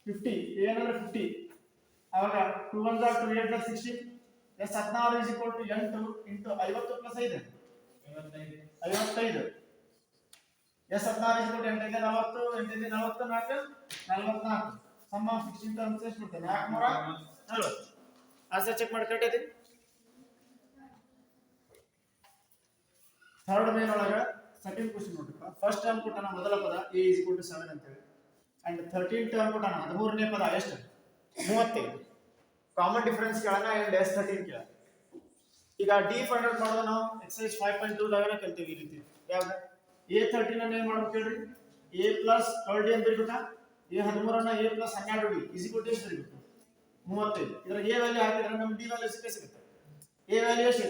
50 a ಅಂದ್ರೆ 50. ಆವಾಗ 2 1s are 2 8s are 16. s 16 is equal to n into 50 plus 5 55. s 16 is equal to 8 ಗೆ 40 8 ಗೆ 44 44. sum of 16 terms ಎಷ್ಟು ಬರುತ್ತೆ? 440. Answer check ಮಾಡಿ correct ಐತಿ. ಥರ್ಡ್ ಮೇನ್ ಒಳಗ ಸೆಕೆಂಡ್ ಕ್ವೆಶ್ಚನ್ ನೋಡ್ರಿಪ್ಪ. ಫಸ್ಟ್ ಟರ್ಮ್ ಕೊಟ್ಟಾನ ಮೊದಲ ಪದ a is equal to 7 ಅಂತ ಹೇಳಿ. ಅಂಡ್ 13 ಟರ್ಮ್ ಕೊಟ್ಟಾನ 13ನೇ ಪದ ಎಷ್ಟು? 35. ಕಾಮನ್ ಡಿಫರೆನ್ಸ್ ಕೇಳೋಣ ಅಂಡ್ s13 ಕೇಳ. ಈಗ d ಫೈಂಡ್ ಔಟ್ ಮಾಡೋದು ನಾವು ಎಕ್ಸರ್ಸೈಸ್ 5.2 ದಾಗನ ಕಲ್ತೀವಿ ಈ ರೀತಿ. ಯಾವಾಗ a13 ಅನ್ನು ಏನು ಮಾಡಬೇಕು ಹೇಳ್ರಿ? a plus 12d ಅಂತ ಬರೀಬೇಕಾ? a13 ಅನ್ನು a plus 12d is equal to ಎಷ್ಟು ಬರೀಬೇಕು? 35. ಇದರ a ವ್ಯಾಲ್ಯೂ ಹಾಕಿದ್ರೆ ನಮಗೆ d ವ್ಯಾಲ್ಯೂ ಸಿಗುತ್ತೆ. a ವ್ಯಾಲ್ಯೂ ಎಷ್ಟು?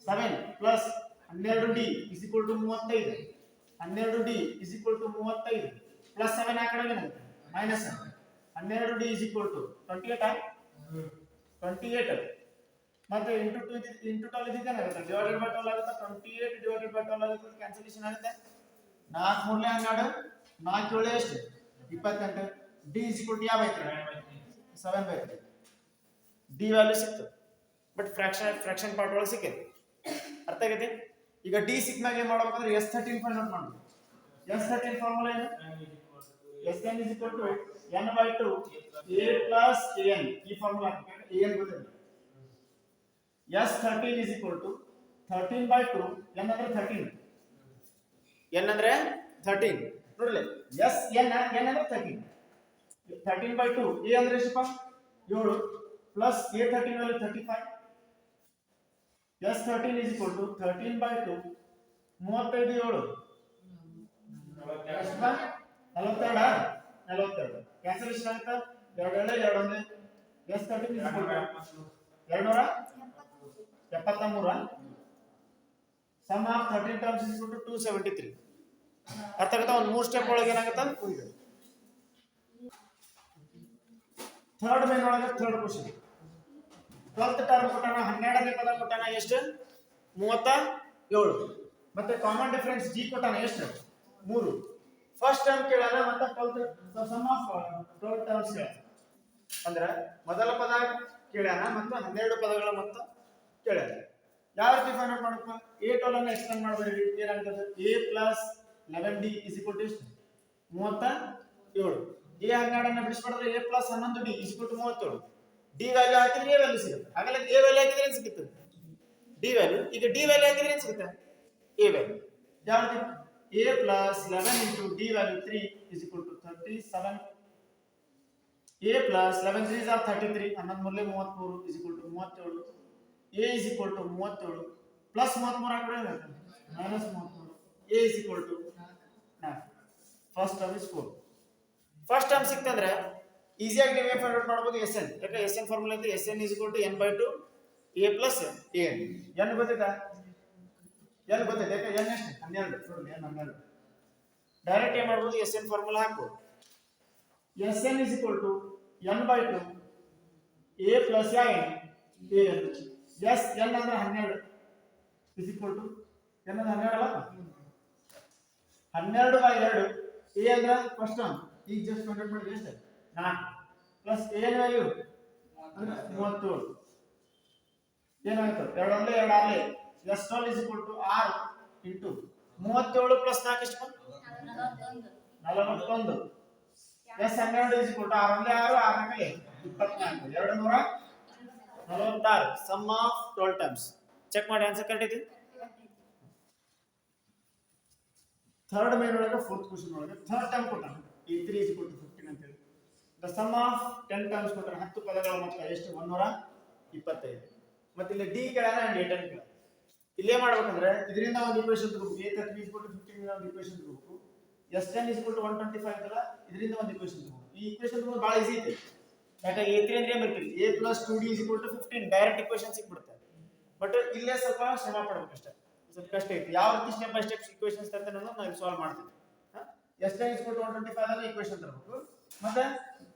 7 plus 12d is equal to 35. 12d is equal to 35 plus 7 ಆ ಕಡೆ ಏನಾಗುತ್ತೆ? minus 7. 12d is equal to 28. 28 ಮತ್ತೆ into 2 into 12 ಇದೆ ಏನಾಗುತ್ತೆ? divided by 12 ಆಗುತ್ತೆ. 28 divided by 12 ಆಗುತ್ತೆ. ಕ್ಯಾನ್ಸಲೇಷನ್ ಆಗುತ್ತೆ. 4 3 12 4 7 ಎಷ್ಟು? 28. d is equal to ಯಾವ ಐತ್ರಿ? 7/3. d ವ್ಯಾಲ್ಯೂ ಸಿಕ್ತು ಬಟ್ ಫ್ರಾಕ್ಷನ್ ಪಾರ್ಟ್ ಒಳಗೆ ಸಿಕ್ಕಿದೆ. ಅರ್ಥ ಆಗೈತಿ? ಈಗ d ಸಿಕ್ಕಾಗ ಏನು ಮಾಡಬೇಕಂದ್ರೆ s13 ಫೈಂಡ್ ಔಟ್ ಮಾಡಬೇಕು. s13 ಫಾರ್ಮುಲಾ ಏನು? Sn is equal to n by 2 a plus an. ಈ ಫಾರ್ಮುಲಾ ಹಾಕಬೇಕು. an ಗೊತ್ತಿದೆ. s13 is equal to 13 by 2 n ಅಂದ್ರೆ 13. n ಅಂದ್ರೆ 13 ನೋಡ್ಲಿ ಎಸ್ ಎನ್ ಎನ್ ಅಂದ್ರೆ 13 13/2 ಎ ಅಂದ್ರೆ ಎಷ್ಟು 7 plus a 13 value 35 S 13 is equal to 13/2 35 7 42 cancellation ಆಗುತ್ತಾ 2 2 2 S 13 is equal to 273 sum of 13 terms is equal to 273 ಅರ್ಥ ಆಗುತ್ತಾ ಒಂದು 3 ಸ್ಟೆಪ್ ಒಳಗೆ ಏನಾಗುತ್ತಾ ಥರ್ಡ್ ಮೇನ್ ಒಳಗೆ ಥರ್ಡ್ ಕ್ವೆಶ್ಚನ್ 12th ಟರ್ಮ್ ಕೊಟ್ಟಾನ 12ನೇ ಪದ ಕೊಟ್ಟಾನ ಎಷ್ಟು 37 ಮತ್ತೆ ಕಾಮನ್ ಡಿಫರೆನ್ಸ್ ಜಿ ಕೊಟ್ಟಾನ ಎಷ್ಟು 3 ಫಸ್ಟ್ ಟರ್ಮ್ ಕೇಳಾನ ಮತ್ತೆ 12th ಸಮ್ ಆಫ್ 12 ಟರ್ಮ್ಸ್ ಕೇಳಾನ ಅಂದ್ರೆ ಮೊದಲ ಪದ ಕೇಳಾನ ಮತ್ತೆ 12 ಪದಗಳ ಮೊತ್ತ ಕೇಳಾನ ಯಾವ ರೀತಿ ಫೈಂಡ್ ಔಟ್ ಮಾಡಬೇಕು a ಟೋಲ್ ಅನ್ನು ಎಕ್ಸ್ಟೆಂಡ್ ಮಾಡಬೇಕು ಏನಾಗುತ್ತದೆ a + 11d = ಎಷ್ಟು 37 a 12 ಅನ್ನು ಬಿಡಿಸ್ಬಿಟ್ರೆ a + 11d = 37 d ವ್ಯಾಲ್ಯೂ ಹಾಕಿದ್ರೆ a ವ್ಯಾಲ್ಯೂ ಸಿಗುತ್ತೆ ಹಾಗಾದ್ರೆ a ವ್ಯಾಲ್ಯೂ ಹಾಕಿದ್ರೆ ಏನು ಸಿಗುತ್ತೆ d ವ್ಯಾಲ್ಯೂ ಈಗ d ವ್ಯಾಲ್ಯೂ ಹಾಕಿದ್ರೆ ಏನು ಸಿಗುತ್ತೆ a ವ್ಯಾಲ್ಯೂ ಯಾವ ರೀತಿ a + 11 * d value 3 = 37 a + 11 3s are 33 11 ಮೂರಲೆ 33 = 37 a is equal to 37 plus 33 ಹಾಕಿದ್ರೆ ಏನಾಗುತ್ತೆ minus 33 a is equal to 9 first term is 4 first term ಸಿಕ್ತಂದ್ರೆ ಈಜಿಯಾಗಿ ನೀವು ಏನು ಫೈಂಡ್ ಔಟ್ ಮಾಡಬಹುದು SN ಯಾಕೆ SN ಫಾರ್ಮುಲಾ ಇದೆ SN is equal to n/2 a plus an n ಗೊತ್ತಿದೆ ಯಾಕೆ n ಎಷ್ಟು 12 ನೋಡಿ n 12 ಡೈರೆಕ್ಟ್ ಏನು ಮಾಡಬಹುದು SN ಫಾರ್ಮುಲಾ ಹಾಕಬಹುದು SN is equal to n/2 a plus n yes n ಅಂದ್ರೆ 12 is equal to n ಅಂದ್ರೆ 12 ಅಲ್ಲ 12/2 a ಅಂದ್ರೆ ಫಸ್ಟ್ ಟರ್ಮ್ ಈಗ ಜಸ್ಟ್ ಕಂಪ್ಯೂಟ್ ಮಾಡಿದ್ರೆ ಎಷ್ಟು 4 ಪ್ಲಸ್ a ನ ವ್ಯಾಲ್ಯೂ 37 ಏನಾಗುತ್ತೆ 2 1 2 6 s toll is equal to r into 37 plus 4 ಎಷ್ಟು 41 s 12 is equal to r 1 6 r 4 24 246 sum of 12 terms check ಮಾಡಿ ಆನ್ಸರ್ ಕರೆಕ್ಟ್ ಐತಿ ಥರ್ಡ್ ಮೇನ್ ಒಳಗೆ ಫೋರ್ತ್ ಕ್ವೆಶ್ಚನ್ ಒಳಗೆ ಥರ್ಡ್ ಟರ್ಮ್ ಕೊಟ್ಟಾನ ಈ 3 = 15 ಅಂತ ಹೇಳಿ ದ ಸಮ್ ಆಫ್ 10 ಟರ್ಮ್ಸ್ ಕೊಟ್ಟಾನ 10 ಪದಗಳ ಮೊತ್ತ ಎಷ್ಟು 125 ಮತ್ತೆ ಇಲ್ಲಿ ಡಿ ಕೇಳಾನ ಅಂಡ್ a10 ಕೇಳಾನ ಇಲ್ಲೇ ಮಾಡಬೇಕಂದ್ರೆ ಇದರಿಂದ ಒಂದು ಈಕ್ವೇಷನ್ ತಗೋಬೇಕು a30 = 15 ಇಂದ ಒಂದು ಈಕ್ವೇಷನ್ ತಗೋಬೇಕು s10 = 125 ಅಂತಲ್ಲ ಇದರಿಂದ ಒಂದು ಈಕ್ವೇಷನ್ ತಗೋಬೇಕು ಈ ಈಕ್ವೇಷನ್ ತಗೋದು ಬಹಳ ಈಜಿ ಐತಿ ಯಾಕೆ a3 ಅಂದ್ರೆ ಏನು ಬರ್ತೀವಿ a + 2d = 15 ಡೈರೆಕ್ಟ್ ಈಕ್ವೇಷನ್ ಸಿಕ್ಬಿಡುತ್ತೆ ಬಟ್ ಇಲ್ಲೇ ಸ್ವಲ್ಪ ಶ್ರಮ ಪಡಬೇಕು ಅಷ್ಟೇ ಸ್ವಲ್ಪ ಕಷ್ಟ ಐತಿ ಯಾವ ರೀತಿ ಸ್ಟೆಪ್ ಬೈ ಸ್ಟೆಪ್ ಈಕ್ವೇಷನ್ಸ್ ತರ್ತಾನೆ ಅನ್ನೋದು ನಾನು ಸಾಲ್ವ್ ಮಾಡ್ತೀನಿ s10 = 125 ಆದಾಗ ಈಕ್ವೇಷನ್ ತರಬೇಕು ಮತ್ತೆ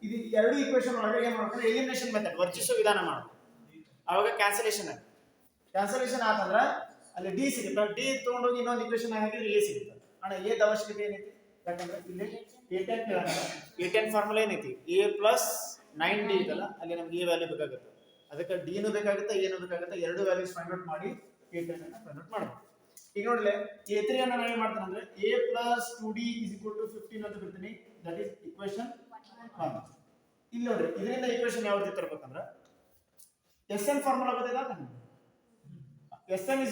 ಇದು ಎರಡು ಈಕ್ವೇಷನ್ ಒಳಗೆ ಏನು ಮಾಡಬೇಕು ಎಲಿಮಿನೇಷನ್ ಮೆಥಡ್ ವರ್ಜಿಸೋ ವಿಧಾನ ಮಾಡಬೇಕು ಆವಾಗ ಕ್ಯಾನ್ಸಲೇಷನ್ ಆತಂದ್ರೆ ಅಲ್ಲಿ ಡಿ ಸಿಗುತ್ತೆ ಡಿ ತಗೊಂಡೋಗಿ ಇನ್ನೊಂದು ಈಕ್ವೇಷನ್ ಹಾಕಿದ್ರೆ ಎ ಸಿಗುತ್ತೆ ಅಣ್ಣ ಎ ದ ಅವಶ್ಯಕತೆ ಏನೈತಿ ಯಾಕಂದ್ರೆ ಇಲ್ಲಿ a10 ಫಾರ್ಮುಲಾ ಏನೈತಿ a + 9d ಇದಲ್ಲ ಅಲ್ಲಿ ನಮಗೆ a ವ್ಯಾಲ್ಯೂ ಬೇಕಾಗುತ್ತೆ ಅದಕ್ಕೆ d ನು ಬೇಕಾಗುತ್ತೆ a ನು ಬೇಕಾಗುತ್ತೆ ಎರಡು ವ್ಯಾಲ್ಯೂಸ್ ಫೈಂಡ್ ಔಟ್ ಮಾಡಿ a10 ಅನ್ನು ಫೈಂಡ್ ಔಟ್ ಮಾಡಬೇಕು ಈಗ ನೋಡ್ಲೆ a3 ಅನ್ನು ನಾನು ಏನು ಮಾಡ್ತೀನಿ ಅಂದ್ರೆ a + 2d = 15 ಅಂತ ಬರ್ತೀನಿ ದಟ್ ಇಸ್ ಈಕ್ವೇಷನ್ 1 ಇಲ್ಲಿ ನೋಡ್ರಿ ಇದರಿಂದ ಈಕ್ವೇಷನ್ ಯಾವ ರೀತಿ ತರಬೇಕಂದ್ರೆ SN ಫಾರ್ಮುಲಾ ಗೊತ್ತಿದೆ ತಾನೆ SN =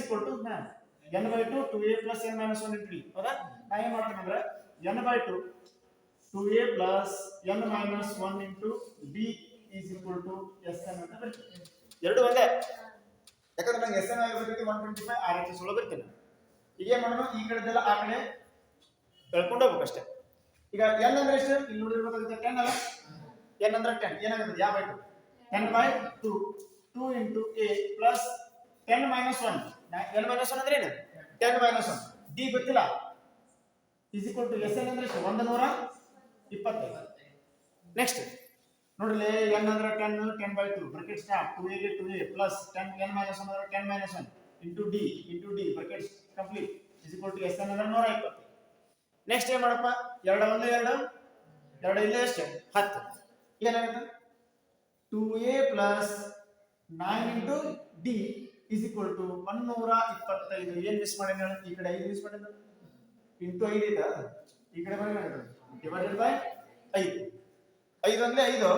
n/2 2a + n - 1 * d ಹೌದಾ ನಾನು ಏನು ಮಾಡ್ತೀನಿ ಅಂದ್ರೆ n/2 2a + n - 1 * d is equal to SN ಅಂತ ಬರ್ತೀನಿ ಎರಡು ಒಂದೇ ಯಾಕಂದ್ರೆ ನನಗೆ SN ವ್ಯಾಲ್ಯೂ ಬರುತ್ತೆ 125 RHS ಒಳಗೆ ಬರ್ತೀನಿ ಈಗ ಏನು ಮಾಡೋಣ ಈ ಕಡೆದೆಲ್ಲ ಆ ಕಡೆ ಕಳ್ಕೊಂಡು ಹೋಗ್ಬೇಕು ಅಷ್ಟೇ ಈಗ n ಅಂದ್ರೆ ಎಷ್ಟು ಇಲ್ಲಿ ನೋಡಿರ್ಬೇಕಾಗುತ್ತೆ 10 ಅಲ್ಲ n ಅಂದ್ರೆ 10 ಏನಾಗುತ್ತೆ ಯಾವ by 10/2 2 into a plus 10 minus 1 n minus 1 ಅಂದ್ರೆ ಏನು 10 minus 1 d ಗೊತ್ತಿಲ್ಲ is equal to SN ಅಂದ್ರೆ ಎಷ್ಟು 125 ನೆಕ್ಸ್ಟ್ ನೋಡ್ರಿ n ಅಂದ್ರೆ 10/2 ಬ್ರಾಕೆಟ್ ಸ್ಟಾರ್ಟ್ 2a ಗೆ 2a plus 10 n minus 1 ಅಂದ್ರೆ 10 minus 1 into d bracket complete is equal to SN ಅಂದ್ರೆ 120 ನೆಕ್ಸ್ಟ್ ಏನು ಮಾಡಪ್ಪ 2 1 2 ಇಲ್ಲೇ ಎಷ್ಟು 10 ಏನಾಗುತ್ತೆ 2a plus 9 into d is equal to 125 ಏನು ಮಿಸ್ ಮಾಡಿದ ಈ ಕಡೆ 5 ಮಿಸ್ ಮಾಡಿದ ಇಂಟು 5 ಇದೆ ಈ ಕಡೆ ಬರಬೇಕು ಡಿವೈಡೆಡ್ ಬೈ 5 5 ಅಂದ್ರೆ 5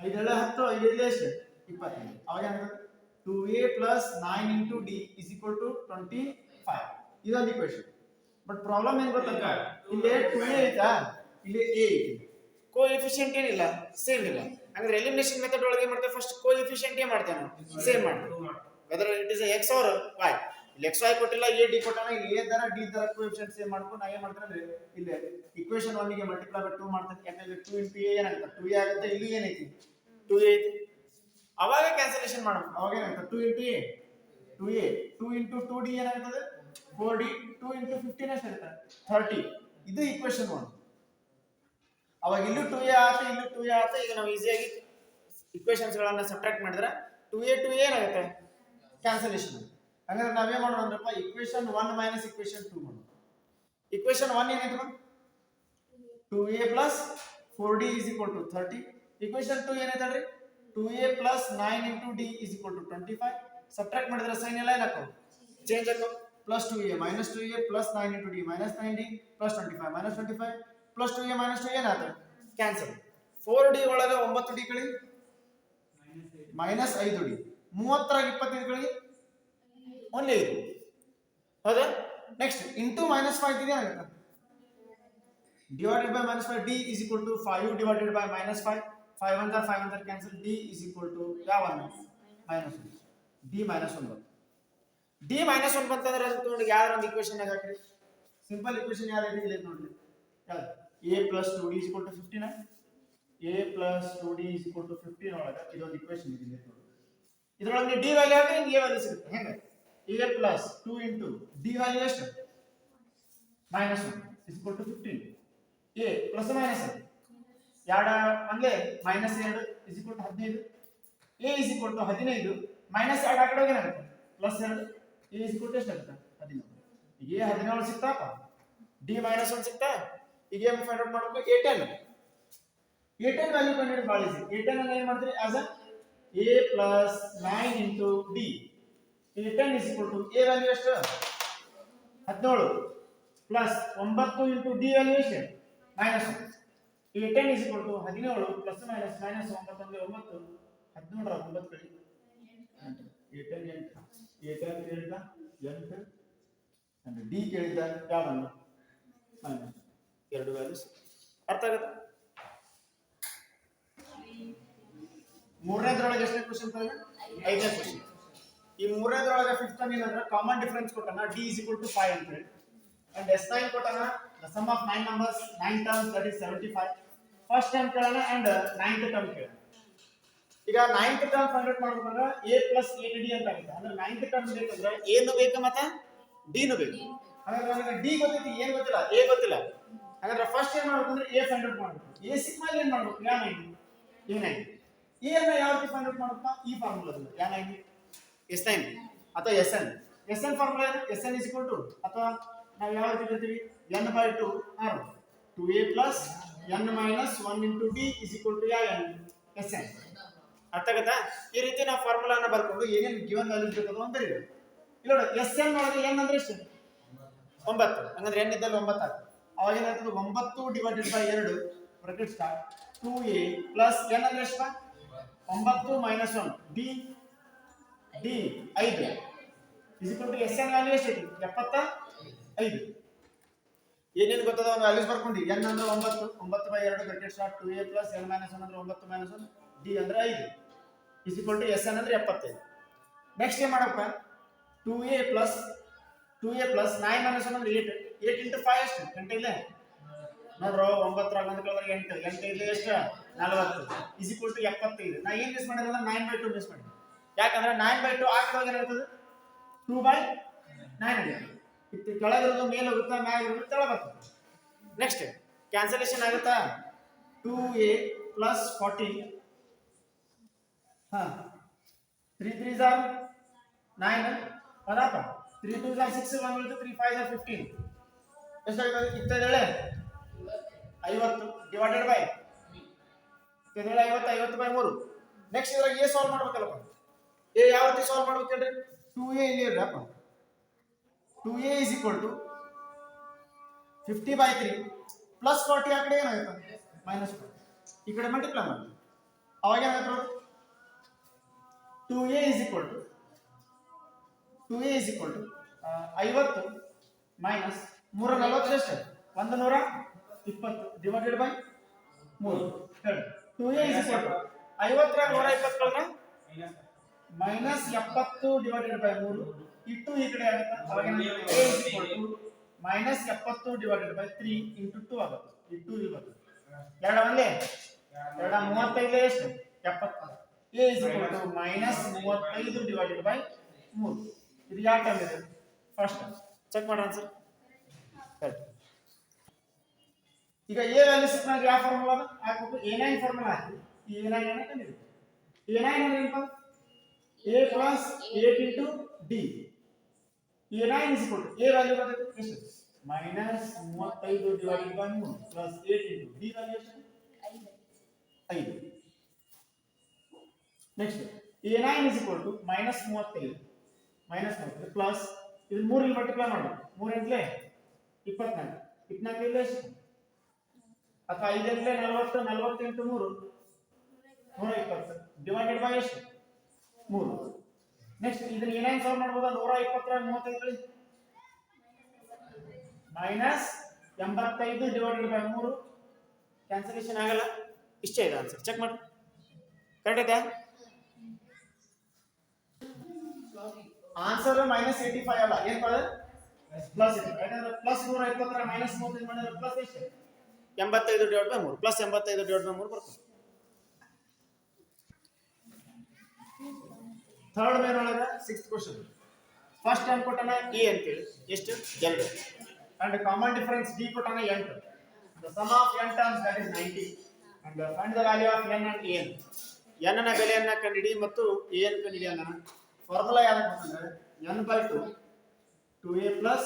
5 10 5 ಇಲ್ಲಿ ಎಷ್ಟು 25 ಅವಾಗ ಏನಾಗುತ್ತೆ 2a plus 9 into d is equal to 25 ಇದೊಂದು ಈಕ್ವೇಷನ್ ಬಟ್ ಪ್ರಾಬ್ಲಮ್ ಏನ್ ಗೊತ್ತಂತ ಇಲ್ಲಿ 2a ಐತಾ, ಇಲ್ಲಿ a ಐತಿ, ಕೋಎಫಿಷಿಯಂಟ್ ಏನಿಲ್ಲ, ಸೇಮ್ ಇಲ್ಲ. ಅಂದ್ರೆ ಎಲಿಮಿನೇಷನ್ ಮೆಥಡ್ ಒಳಗೆ ಏನ್ ಮಾಡ್ತೇವೆ, ಫಸ್ಟ್ ಕೋಎಫಿಷಿಯಂಟ್ ಏನ್ ಮಾಡ್ತೇವೆ ನಾವು, ಸೇಮ್ ಮಾಡ್ತೇವೆ. Whether it is x or y, ಇಲ್ಲಿ x y ಕೊಟ್ಟಿಲ್ಲ, a d ಕೊಟ್ಟಾನ, ಇಲ್ಲಿ a ದರ d ದರ ಕೋಎಫಿಷಿಯಂಟ್ ಸೇಮ್ ಮಾಡ್ಕೊಂಡು ನಾ ಏನ್ ಮಾಡ್ತೇನೆ ಅಂದ್ರೆ ಇಲ್ಲಿ ಇಕ್ವೇಷನ್ 1 ಗೆ ಮಲ್ಟಿಪ್ಲೈ ಬೈ 2 ಮಾಡ್ತೇನೆ. ಯಾಕಂದ್ರೆ 2 into a ಏನಾಗುತ್ತೆ, 2a ಆಗುತ್ತೆ, ಇಲ್ಲಿ ಏನೈತಿ 2a ಐತಿ. ಅವಾಗ ಕ್ಯಾನ್ಸಲೇಷನ್ ಮಾಡಬೇಕು. ಅವಾಗ ಏನಾಗುತ್ತೆ 2 into a 2a, 2 into 2d ಏನಾಗುತ್ತದೆ 4d, 2 into 15 ಎಷ್ಟಾಗುತ್ತೆ 30. ಇದು ಇಕ್ವೇಷನ್ 1. ಅವಾಗ ಇಲ್ಲೂ 2a ಆಗುತ್ತೆ, ಇಲ್ಲೂ 2a ಆಗುತ್ತೆ. ಈಗ ನಾವು ಈಸಿಯಾಗಿ ಇಕ್ವೇಷನ್ಸ್ ಗಳನ್ನ ಸಬ್ಟ್ರಾಕ್ಟ್ ಮಾಡಿದ್ರೆ 2a 2a ಏನಾಗುತ್ತೆ ಕ್ಯಾನ್ಸಲೇಷನ್. ಹಾಗಾದ್ರೆ ನಾವೇನ್ ಮಾಡೋಣ ಅಂದ್ರಪ್ಪ, ಇಕ್ವೇಷನ್ 1 ಮೈನಸ್ ಇಕ್ವೇಷನ್ 2 ಮಾಡೋಣ. ಇಕ್ವೇಷನ್ 1 ಏನಾಯ್ತು 2a plus 4d is equal to 30. Equation 2 ಏನಾಯ್ತಲ್ರಿ 2a plus 9 into d is equal to 25. Subtract ಮಾಡಿದ್ರೆ ಸೈನ್ ಎಲ್ಲ ಏನಾಯ್ತು ಚೇಂಜ್ ಆಯ್ತು. plus 2a minus 2a plus 9 into d minus 9d plus 25 minus 25 plus 2a minus 2 ಏನಾಯ್ತು cancel. 4d ಒಳಗೆ 9d ಕಳಿ minus 5d, 30 ರಾಗ 25 ಕಳಿ only 5. ಹೌದಾ? ನೆಕ್ಸ್ಟ್ ಇಂಟು minus 5 ಇದೆ ಆಗುತ್ತೆ, divided by minus 5, d is equal to 5 divided by minus 5. 5 1 cancel, d is equal to ಯಾವ 1 minus 1, d minus 1 ಬಂತು. d minus 1 ಬಂತಂದ್ರೆ ಅದು ತಗೊಂಡು ಯಾವ್ದಾರ ಒಂದು ಇಕ್ವೇಷನ್ ಆಗ ಹಾಕ್ರಿ. ಸಿಂಪಲ್ ಇಕ್ವೇಷನ್ ಯಾವ್ದು ಇದೆ ಇಲ್ಲಿ ನೋಡ್ರಿ, ಯಾವುದು a plus 2d is equal to 15. a plus 2d is equal to 15 ಒಳಗೆ ಇದೊಂದು ಇಕ್ವೇಷನ್ ಇದೆ ಇಲ್ಲಿ ನೋಡಿ. ಇದರೊಳಗೆ d ವ್ಯಾಲ್ಯೂ ಹಾಕಿ ನಿಮಗೆ a ವ್ಯಾಲ್ಯೂ ಸಿಗುತ್ತೆ. ಹೆಂಗೆ a plus 2 into d value ಎಷ್ಟು minus 1 is equal to 15. a plus minus ಎರಡು ಅಂದ್ರೆ minus 2 is equal to 15. a is equal to 15 minus 2 ಆ ಕಡೆ ಹೋಗಿ ಏನಾಗುತ್ತೆ plus 2. a is equal to ಎಷ್ಟು ಆಗುತ್ತೆ 17. ಈಗ a 17 ಸಿಕ್ತಾಪ, d minus 1 ಸಿಕ್ತಾ. ಈಗ ಏನು ಫೈಂಡ್ ಔಟ್ ಮಾಡಬೇಕು, a10 ವ್ಯಾಲ್ಯೂ ಕಂಡುಹಿಡಿದು ಭಾಳ ಈಸಿ. a10 ಅನ್ನು ಏನು ಮಾಡ್ತೀರಿ as a plus 9 into d. a10 is equal to a value ಎಷ್ಟು 17 plus 9 into d ವ್ಯಾಲ್ಯೂ ಎಷ್ಟು minus 1. a10 is equal to 17 plus minus minus 9 ಅಂದ್ರೆ 9, 17 ರ 9 ಕಳಿ 8 a10 ಕೇಳಿದ 8 ಅಂದ್ರೆ d ಕೇಳಿದ ಯಾವನ್ನು ಮೈನಸ್ 2 ವ್ಯಾಲ್ಯೂಸ್. ಅರ್ಥ ಆಗುತ್ತಾ? ಮೂರನೇದ್ರೊಳಗೆ ಎಷ್ಟನೇ ಕ್ವೆಶ್ಚನ್ ತಾನೆ 5ನೇ ಕ್ವೆಶ್ಚನ್. ಈ ಮೂರನೇದ್ರೊಳಗೆ 5th ಒನ್ ಏನಂದ್ರೆ ಕಾಮನ್ ಡಿಫರೆನ್ಸ್ ಕೊಟ್ಟನ d is equal to 5 ಅಂತ ಹೇಳಿ, and s9 ಕೊಟ್ಟನ the sum of 9 numbers 9 terms that is 75. First term ಕೇಳೋಣ and 9th ಟರ್ಮ್ ಕೇಳೋಣ. ಈಗ 9th ಟರ್ಮ್ ಫೈಂಡ್ ಔಟ್ ಮಾಡಬೇಕಂದ್ರೆ a plus 8d ಅಂತ ಆಗುತ್ತೆ. ಅಂದ್ರೆ 9th ಟರ್ಮ್ ಬೇಕಂದ್ರೆ a ನು ಬೇಕು ಮತ್ತೆ d ನು ಬೇಕು. ಹಾಗಾದ್ರೆ ನನಗೆ d ಗೊತ್ತೈತಿ, ಏನು ಗೊತ್ತಿಲ್ಲ, a ಗೊತ್ತಿಲ್ಲ. ಹಾಗಾದ್ರೆ ಫಸ್ಟ್ ಏನ್ ಮಾಡಬೇಕಂದ್ರೆ a ಫೈಂಡ್ ಔಟ್ ಮಾಡಬೇಕು. a ಸಿಕ್ಮೇಲೆ ಏನು ಮಾಡಬೇಕು, ಯಾ 9 a9. a ಅನ್ನು ಯಾವ ರೀತಿ ಫೈಂಡ್ ಔಟ್ ಮಾಡಬೇಕು, ಈ ಫಾರ್ಮುಲಾದಲ್ಲಿ ಯಾ 9 s9 ಅಥವಾ sn ಫಾರ್ಮುಲಾ ಏನು, sn is equal to ಅಥವಾ ನಾವು ಯಾವ ರೀತಿ ಬರ್ತೀವಿ n/2 r 2a plus n minus 1 into d is equal to n sn. ಅರ್ಥ ಆಗುತ್ತಾ? ಈ ರೀತಿ ನಾವು ಫಾರ್ಮುಲಾನ ಬರ್ಕೊಂಡು ಏನೇನು ಗಿವನ್ ವ್ಯಾಲ್ಯೂಸ್ ಬೇಕದು ಅಂತ ಬರೀಬೇಕು. ಇಲ್ಲಿ ನೋಡಿ sn ಒಳಗೆ n ಅಂದ್ರೆ ಎಷ್ಟು 9, ಹಂಗಂದ್ರೆ n ಇದ್ದಲ್ಲಿ 9 ಆಗ್ತದೆ. ಅವಾಗ ಏನಾಗ್ತದೆ 9 divided by 2 bracket start 2a plus n ಅಂದ್ರೆ ಎಷ್ಟು 9 minus 1 d 5 is equal to sn value ಎಷ್ಟು 75. ಏನೇನು ಗೊತ್ತದ ಒಂದು ವ್ಯಾಲ್ಯೂಸ್ ಬರ್ಕೊಂಡು n ಅಂದ್ರೆ 9 by 2 bracket start 2a plus n minus 1 ಅಂದ್ರೆ 9 minus 1 d ಅಂದ್ರೆ 5 is equal to sn ಅಂದ್ರೆ 75. ನೆಕ್ಸ್ಟ್ ಏನು ಮಾಡಪ್ಪ 2a plus 9 minus 1 ಅಂದ್ರೆ 8 into 5 ಎಷ್ಟು 8 ಇಲ್ಲ ನೋಡ್ರೋ 9 ರಾಗ ಒಂದು ಕಳೆದ್ರೆ 8 ಇಲ್ಲಿ ಎಷ್ಟು 40 is equal to 75. ನಾ ಏನು ಮಿಸ್ ಮಾಡಿದ್ರೆ 9/2 ಮಿಸ್ ಮಾಡಿದೆ. ಯಾಕಂದ್ರೆ 9/2 ಆ ಕಡೆ ಏನಾಗ್ತದೆ 2/9 ಆಗುತ್ತೆ. ಇದು ಕೆಳಗಿರೋದು ಮೇಲೆ ಹೋಗುತ್ತಾ ಮ್ಯಾಗಿರೋದು ಕೆಳ ಬರ್ತದೆ. ನೆಕ್ಸ್ಟ್ ಕ್ಯಾನ್ಸಲೇಷನ್ ಆಗುತ್ತಾ 2a plus 40 3 3s are 9 ಅದಪ್ಪ 3 2s are 6 1 will 3 5s are 15 ಎಷ್ಟಾಗುತ್ತೆ ಇತ್ತೇಳೆ 50 ಡಿವೈಡೆಡ್ ಬೈ ಇತ್ತೇಳೆ 50 ಬೈ 3. ನೆಕ್ಸ್ಟ್ ಇದ್ರಾಗ a ಸಾಲ್ವ್ ಮಾಡ್ಬೇಕಲ್ಲಪ್ಪ. a ಯಾವ ರೀತಿ ಸಾಲ್ವ್ ಮಾಡ್ಬೇಕು ಹೇಳ್ರಿ 2a ಇಲ್ಲಿ ಇರಪ್ಪ 2a is equal to 50 by 3 plus 40 ಆ ಕಡೆ ಏನಾಗುತ್ತೆ minus 40 ಈ ಕಡೆ ಮಲ್ಟಿಪ್ಲೈ ಮಾಡಿ ಅವಾಗ ಏನಾಗುತ್ತೆ ನೋಡಿ 2a is equal to 50 minus 140 ಎಷ್ಟು 120 ಡಿವೈಡೆಡ್ ಬೈ 3 ಹೇಳಿ 2a is equal to 50 ರ 120 ಕಳೆದ್ರೆ ಮೈನಸ್ 70 ಡಿವೈಡೆಡ್ ಬೈ 3 ಈ 2 ಈ ಕಡೆ ಆಗುತ್ತೆ ಅವಾಗ a is equal to minus 70 divided by 3 into 2 ಆಗುತ್ತೆ ಈ 2 ಇಲ್ಲಿ ಬರುತ್ತೆ ಎರಡು ಒಂದೇ ಎರಡು 35 ಎಷ್ಟು 70 a is equal to minus 35 divided by 3 ಇದು ಯಾವ ಟರ್ಮ್ ಇದೆ ಫಸ್ಟ್ ಚೆಕ್ ಮಾಡೋಣ ಆನ್ಸರ್ ಕರೆಕ್ಟ್ ಈಗ a ವ್ಯಾಲ್ಯೂ ಸಿಕ್ಕಿದಾಗ ಯಾವ ಫಾರ್ಮುಲಾ ಹಾಕಬೇಕು a9 ಫಾರ್ಮುಲಾ ಹಾಕಿ ಈ a9 ಅನ್ನು ಕಂಡುಹಿಡಿಯಿರಿ a9 ಅಂದ್ರೆ ಏನಪ್ಪ a plus 8 into d a9 is equal to a value ಬರುತ್ತೆ ಎಷ್ಟು minus 35 divided by 3 plus 8 into d value ಎಷ್ಟು 5 next a9 is equal to minus 35 plus ಇದು 3 ಇಲ್ಲಿ ಮಲ್ಟಿಪ್ಲೈ ಮಾಡಿ 3 ಇಂಟ್ಲೆ 24 24 ಇಲ್ಲಿ ಎಷ್ಟು ಅಥವಾ 5 ಇಂಟ್ಲೆ 40 40 into 3 120 ಡಿವೈಡೆಡ್ ಬೈ ಎಷ್ಟು 3 ನೆಕ್ಸ್ಟ್ ಇದನ್ನ ಏನೇನು ಸಾಲ್ವ್ ಮಾಡಬಹುದು 120 ರ 35 ಕಳಿ ಮೈನಸ್ 85 ಡಿವೈಡೆಡ್ ಬೈ 3 ಕ್ಯಾನ್ಸಲೇಷನ್ ಆಗಲ್ಲ ಇಷ್ಟೇ ಇದೆ ಆನ್ಸರ್ ಚೆಕ್ ಮಾಡಿ ಕರೆಕ್ಟ್ ಇದೆ ಆನ್ಸರ್ ಮೈನಸ್ 85 ಅಲ್ಲ ಏನು ಬರ್ತದೆ ಪ್ಲಸ್ ಇದೆ ಯಾಕಂದ್ರೆ ಪ್ಲಸ್ 120 ರ ಮೈನಸ್ 35 ಮಾಡಿದ್ರೆ ಪ್ಲಸ್ ಎಷ್ಟು 85 divided by 3 plus 85 divided by 3 ಬರ್ತದೆ ಥರ್ಡ್ ಮೇನ್ ಒಳಗ 6th ಕ್ವೆಶ್ಚನ್ ಫಸ್ಟ್ ಟೈಮ್ ಕೊಟ್ಟನ a ಅಂತ ಹೇಳಿ ಎಷ್ಟು 2 and common difference d ಕೊಟ್ಟನ 8 the sum of n terms that is 90 and find the value of n and an n ನ ಬೆಲೆಯನ್ನ ಕಂಡುಹಿಡಿ ಮತ್ತು an ಕಂಡುಹಿಡಿ ಅನ್ನೋಣ formula ಯಾವುದು ಅಂತಂದ್ರೆ n by 2 2a plus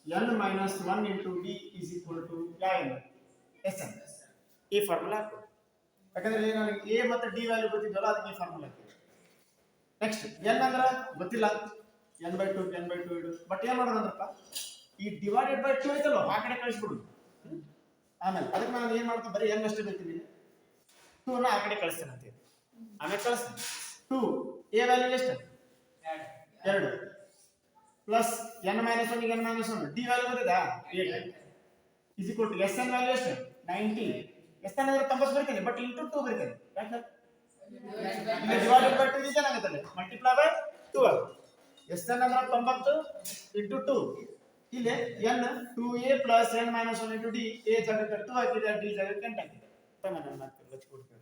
n minus 1 into d is equal to n sn ಈ formula ಹಾಕು ಯಾಕಂದ್ರೆ ನನಗೆ a ಮತ್ತು d ವ್ಯಾಲ್ಯೂ ಗೊತ್ತಿದ್ದಲ್ಲ ಅದಕ್ಕೆ ಈ ಫಾರ್ಮುಲಾ ಹಾಕಿ ನೆಕ್ಸ್ಟ್ n ಅಂದ್ರೆ ಗೊತ್ತಿಲ್ಲ n by 2 ಇಡು ಬಟ್ ಏನು ಮಾಡೋದಂದ್ರಪ್ಪ ಈ ಡಿವೈಡೆಡ್ ಬೈ 2 ಐತಲ್ಲ ಆ ಕಡೆ ಕಳಿಸ್ಬಿಡು ಆಮೇಲೆ ಅದಕ್ಕೆ ನಾನು ಏನು ಮಾಡ್ತೀನಿ ಬರೀ n ಅಷ್ಟೇ ಬರ್ತೀನಿ 2 ನ ಆ ಕಡೆ ಕಳಿಸ್ತೇನೆ ಅಂತ ಆಮೇಲೆ ಕಳಿಸ್ತೀನಿ 2 a ವ್ಯಾಲ್ಯೂ ಎಷ್ಟು 2 ಪ್ಲಸ್ n minus 1 n minus 1 d value ಗೊತ್ತಿದಾ 8 is equal to sn value ಎಷ್ಟು 90 sn ಅಂದ್ರೆ 90 ಬರ್ತೀನಿ ಬಟ್ ಇಂಟು 2 ಬರ್ತೀನಿ ಯಾಕೆ ಇಲ್ಲಿ ಡಿವೈಡೆಡ್ ಬೈ 2 ಇದೆ ಏನಾಗುತ್ತೆ ಮಲ್ಟಿಪ್ಲೈ ಬೈ 12 sn ಅಂದ್ರೆ 90 into 2 ಇಲ್ಲಿ n 2a plus n minus 1 into d a ಜಾಗಕ್ಕೆ 2 ಹಾಕಿದ್ರೆ d ಜಾಗಕ್ಕೆ 10 ಹಾಕಿದ್ರೆ ತಮ್ಮ ನನ್ನ ಲಕ್ಷ ಕೊಡ್ತೀವಿ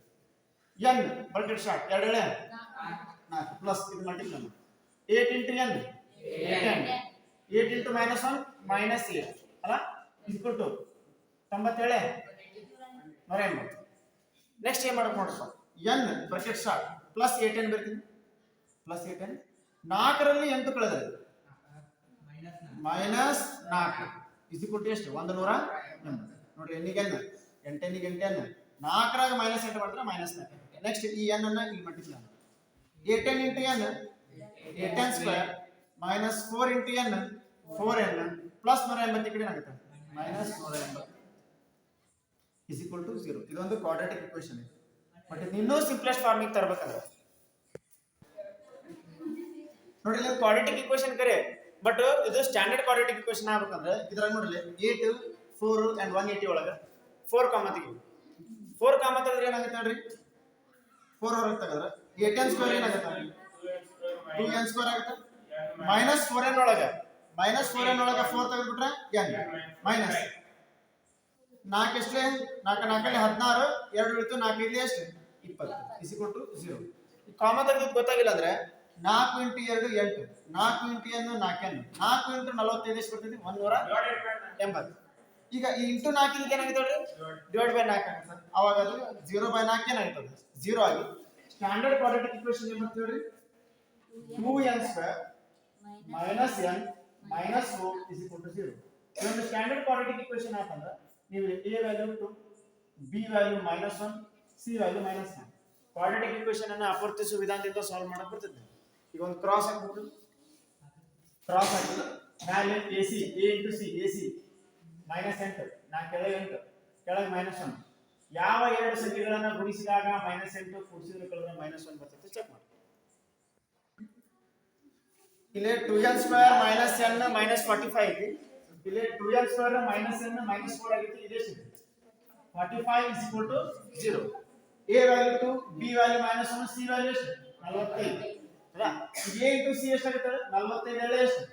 n ಬಲ್ಟೆಡ್ ಶಾರ್ಟ್ 2 ಎಳೆ 4 ಪ್ಲಸ್ ಇದು multiply 8 into n 10 8 into minus 1 minus 8 ಅಲ್ಲ equal to 97 180 ನೆಕ್ಸ್ಟ್ ಏನು ಮಾಡಬೇಕು ನೋಡಪ್ಪ n bracket start plus 8n ಬರ್ತೀನಿ ಪ್ಲಸ್ 8n 4 ರಲ್ಲಿ 8 ಕಳೆದರೆ ಮೈನಸ್ 4 ಇಸ್ ಈಕ್ವಲ್ ಟು ಎಷ್ಟು 180 ನೋಡ್ರಿ n ಗೆ n 8n ಗೆ 8n 4 ರಾಗ ಮೈನಸ್ 8 ಮಾಡಿದ್ರೆ ಮೈನಸ್ 4 ನೆಕ್ಸ್ಟ್ ಈ n ಅನ್ನು ಇಲ್ಲಿ ಮಲ್ಟಿಪ್ಲೈ ಮಾಡಿ 8n into n 8n square minus 4 into n 4n plus 180 ಕಡೆ ಆಗುತ್ತೆ ಮೈನಸ್ 180 ಇಸ್ ಈಕ್ವಲ್ ಟು 0 ಇದೊಂದು ಕ್ವಾಡ್ರಾಟಿಕ್ ಈಕ್ವೇಷನ್ ಇದೆ ಬಟ್ ಇದು ಇನ್ನೂ ಸಿಂಪ್ಲೆಸ್ಟ್ ಫಾರ್ಮಿಗೆ ತರಬೇಕಂದ್ರೆ ನೋಡಿ ಇದು ಕ್ವಾಡ್ರಾಟಿಕ್ ಈಕ್ವೇಷನ್ ಕರೆ ಬಟ್ ಇದು ಸ್ಟ್ಯಾಂಡರ್ಡ್ ಕ್ವಾಡ್ರಾಟಿಕ್ ಈಕ್ವೇಷನ್ ಆಗಬೇಕಂದ್ರೆ ಇದ್ರಾಗ ನೋಡ್ರಿ 8 4 and 180 ಒಳಗೆ 4 ಕಾಮ ತೆಗಿ 4 ಕಾಮ ತೆಗೆದ್ರೆ ಏನಾಗುತ್ತೆ ನೋಡ್ರಿ 4 ಹೊರಗೆ ತೆಗೆದ್ರೆ 8n ಸ್ಕ್ವೇರ್ ಏನಾಗುತ್ತೆ 2n ಸ್ಕ್ವೇರ್ ಆಗುತ್ತೆ ಮೈನಸ್ 4n ಒಳಗೆ 4 ತೆಗೆದ್ಬಿಟ್ರೆ n ಮೈನಸ್ 4 ಎಷ್ಟೇ 4 4 16 2 ಇತ್ತು 4 ಇಲ್ಲಿ ಎಷ್ಟು 20 ಇಸ್ ಈಕ್ವಲ್ ಟು 0 ಈ ಕಾಮ ತೆಗೆದು ಗೊತ್ತಾಗಿಲ್ಲ ಅಂದ್ರೆ 4 into 2 8 4 into n 4n 4 into 45 ಎಷ್ಟು ಬರ್ತೈತಿ 180 ಈಗ ಈ ಇಂಟು 4 ಇದಕ್ಕೆ ಏನಾಗುತ್ತೆ ನೋಡ್ರಿ ಡಿವೈಡ್ ಬೈ 4 ಆಗುತ್ತೆ ಅವಾಗ ಅದು 0 by 4 ಏನಾಗುತ್ತದೆ 0 ಆಗಿ ಸ್ಟ್ಯಾಂಡರ್ಡ್ ಕ್ವಾಡ್ರಾಟಿಕ್ ಈಕ್ವೇಷನ್ ಏನು ಬರ್ತದೆ ನೋಡ್ರಿ 2n square minus n minus 4 is equal to 0 ಇದೊಂದು ಸ್ಟ್ಯಾಂಡರ್ಡ್ ಕ್ವಾಡ್ರಾಟಿಕ್ ಈಕ್ವೇಷನ್ ಆತಂದ್ರೆ ನೀವು a value 2 b value -1 c value -9 quadratic equation ಅನ್ನು ಅಪವರ್ತಿಸುವ ವಿಧಾನದಿಂದ ಸಾಲ್ವ್ ಮಾಡಕ್ಕೆ ಬರ್ತದೆ ಈಗ ಒಂದು ಕ್ರಾಸ್ ಹಾಕ್ಬಿಟ್ಟು ಕ್ರಾಸ್ ಹಾಕಿ ಮೇಲೆ ac a into c ac -8 ನಾ ಕೆಳಗೆ 8 ಕೆಳಗೆ -1 ಯಾವ ಎರಡು ಸಂಖ್ಯೆಗಳನ್ನು ಗುಣಿಸಿದಾಗ -8 ಕೂಡಿಸಿದ್ರೆ ಕಳೆದ್ರೆ -1 ಬರ್ತದೆ ಚೆಕ್ ಮಾಡಿ ಇಲ್ಲಿ 2n ಸ್ಕ್ವೇರ್ -n -45 ಐತಿ ಇಲ್ಲಿ 2n square minus n minus 4 ಆಗಿತ್ತು ಇದೇ ಸಿಗುತ್ತೆ 45 is equal to 0 a value 2 b value minus 1 c value ಎಷ್ಟು 45 ಅಲ್ಲ a into c ಎಷ್ಟಾಗುತ್ತೆ 45 ಹೇಳಿ ಎಷ್ಟು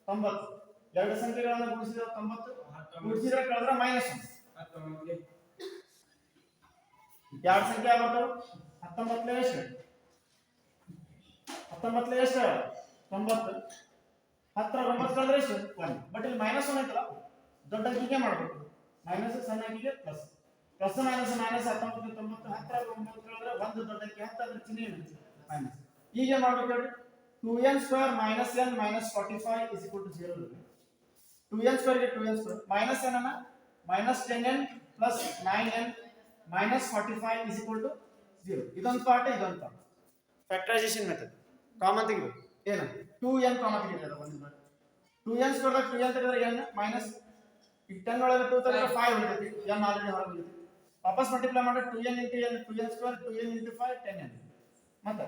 90 ಎರಡು ಸಂಖ್ಯೆಗಳನ್ನು ಗುಣಿಸಿದ್ರೆ 90 ಗುಣಿಸಿದ್ರೆ ಕಳೆದ್ರೆ ಮೈನಸ್ 1 ಎರಡು ಸಂಖ್ಯೆ ಆಗ್ತಾವ 19 ಎಷ್ಟು 19 ಎಷ್ಟು 90 10 9 ಕಳೆದ್ರೆ ಎಷ್ಟು 1 ಬಟ್ ಇಲ್ಲಿ ಮೈನಸ್ 1 ಐತಲ್ಲ ದೊಡ್ಡ ಅಂಕಿಗೆ ಮಾಡಬೇಕು ಮೈನಸ್ ಸಣ್ಣ ಅಂಕಿಗೆ ಪ್ಲಸ್ ಪ್ಲಸ್ ಮೈನಸ್ ಮೈನಸ್ 19 90 10 9 ಕಳೆದ್ರೆ ಒಂದು ದೊಡ್ಡ ಅಂಕಿ 10 ಅದ್ರ ಚಿಹ್ನೆ ಇರುತ್ತೆ ಮೈನಸ್ ಈಗ ಏನು ಮಾಡಬೇಕು ಹೇಳಿ 2n square minus n minus 45 is equal to 0 2n square ಗೆ 2n ಸ್ಕ್ವೇರ್ ಮೈನಸ್ n ಅನ್ನ minus 10n plus 9n minus 45 is equal to 0 ಇದೊಂದು ಪಾರ್ಟ್ ಇದೊಂದು ಪಾರ್ಟ್ ಫ್ಯಾಕ್ಟರೈಸೇಷನ್ ಮೆಥಡ್ ಕಾಮನ್ ತೆಗಿಬೇಕು ಏನು 2n ಕಾಮನ್ ತೆಗಿತಾರೆ ಒಂದು 2n ಸ್ಕ್ವೇರ್ ದಾಗ 2n ತೆಗೆದ್ರೆ n ಮೈನಸ್ ಈಗ 10 ಒಳಗೆ 2 ತೆಗೆದ್ರೆ 5 ಉಳಿತೈತಿ n ಆಲ್ರೆಡಿ ಹೊರಗೆ ಉಳಿತೈತಿ ವಾಪಸ್ ಮಲ್ಟಿಪ್ಲೈ ಮಾಡಿ 2n into n 2n square 2n into 5 10n ಮತ್ತೆ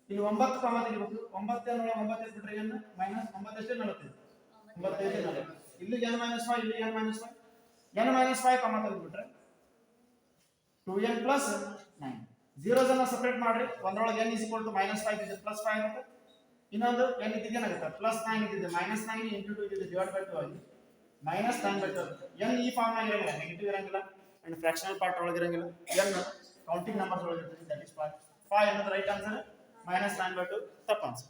ಇಲ್ಲಿ 9 ಕಾಮನ್ ತೆಗಿಬೇಕು 9 n ಒಳಗೆ 9 ತೆಗೆದ್ರೆ n ಮೈನಸ್ 9 ಎಷ್ಟು 45 95 40 ಇಲ್ಲಿ n ಮೈನಸ್ 5 ಇಲ್ಲಿ n minus 5 n minus 5 common ತೆಗೆದ್ಬಿಟ್ರೆ 2n plus 9 zeros ಅನ್ನು ಸೆಪರೇಟ್ ಮಾಡ್ರಿ ಒಂದರೊಳಗೆ n is equal to minus 5 ಇದೆ plus 5 ಆಗುತ್ತೆ ಇನ್ನೊಂದು n ಇದ್ದಿದೆ ಏನಾಗುತ್ತೆ plus 9 ಇದ್ದಿದೆ minus 9 into 2 ಇದ್ದಿದೆ divided by 2 ಆಗಿ minus 9 by 2 n ಈ ಫಾರ್ಮ್ ಆಗಿ ಇರಲ್ಲ ನೆಗೆಟಿವ್ ಇರಂಗಿಲ್ಲ ಅಂಡ್ ಫ್ರಾಕ್ಷನಲ್ ಪಾರ್ಟ್ ಒಳಗೆ ಇರಂಗಿಲ್ಲ n ಕೌಂಟಿಂಗ್ ನಂಬರ್ಸ್ ಒಳಗೆ ಇರ್ತದೆ ದಟ್ ಇಸ್ 5 ಅನ್ನೋದು ರೈಟ್ ಆನ್ಸರ್ minus 9 by 2 ತಪ್ಪು ಆನ್ಸರ್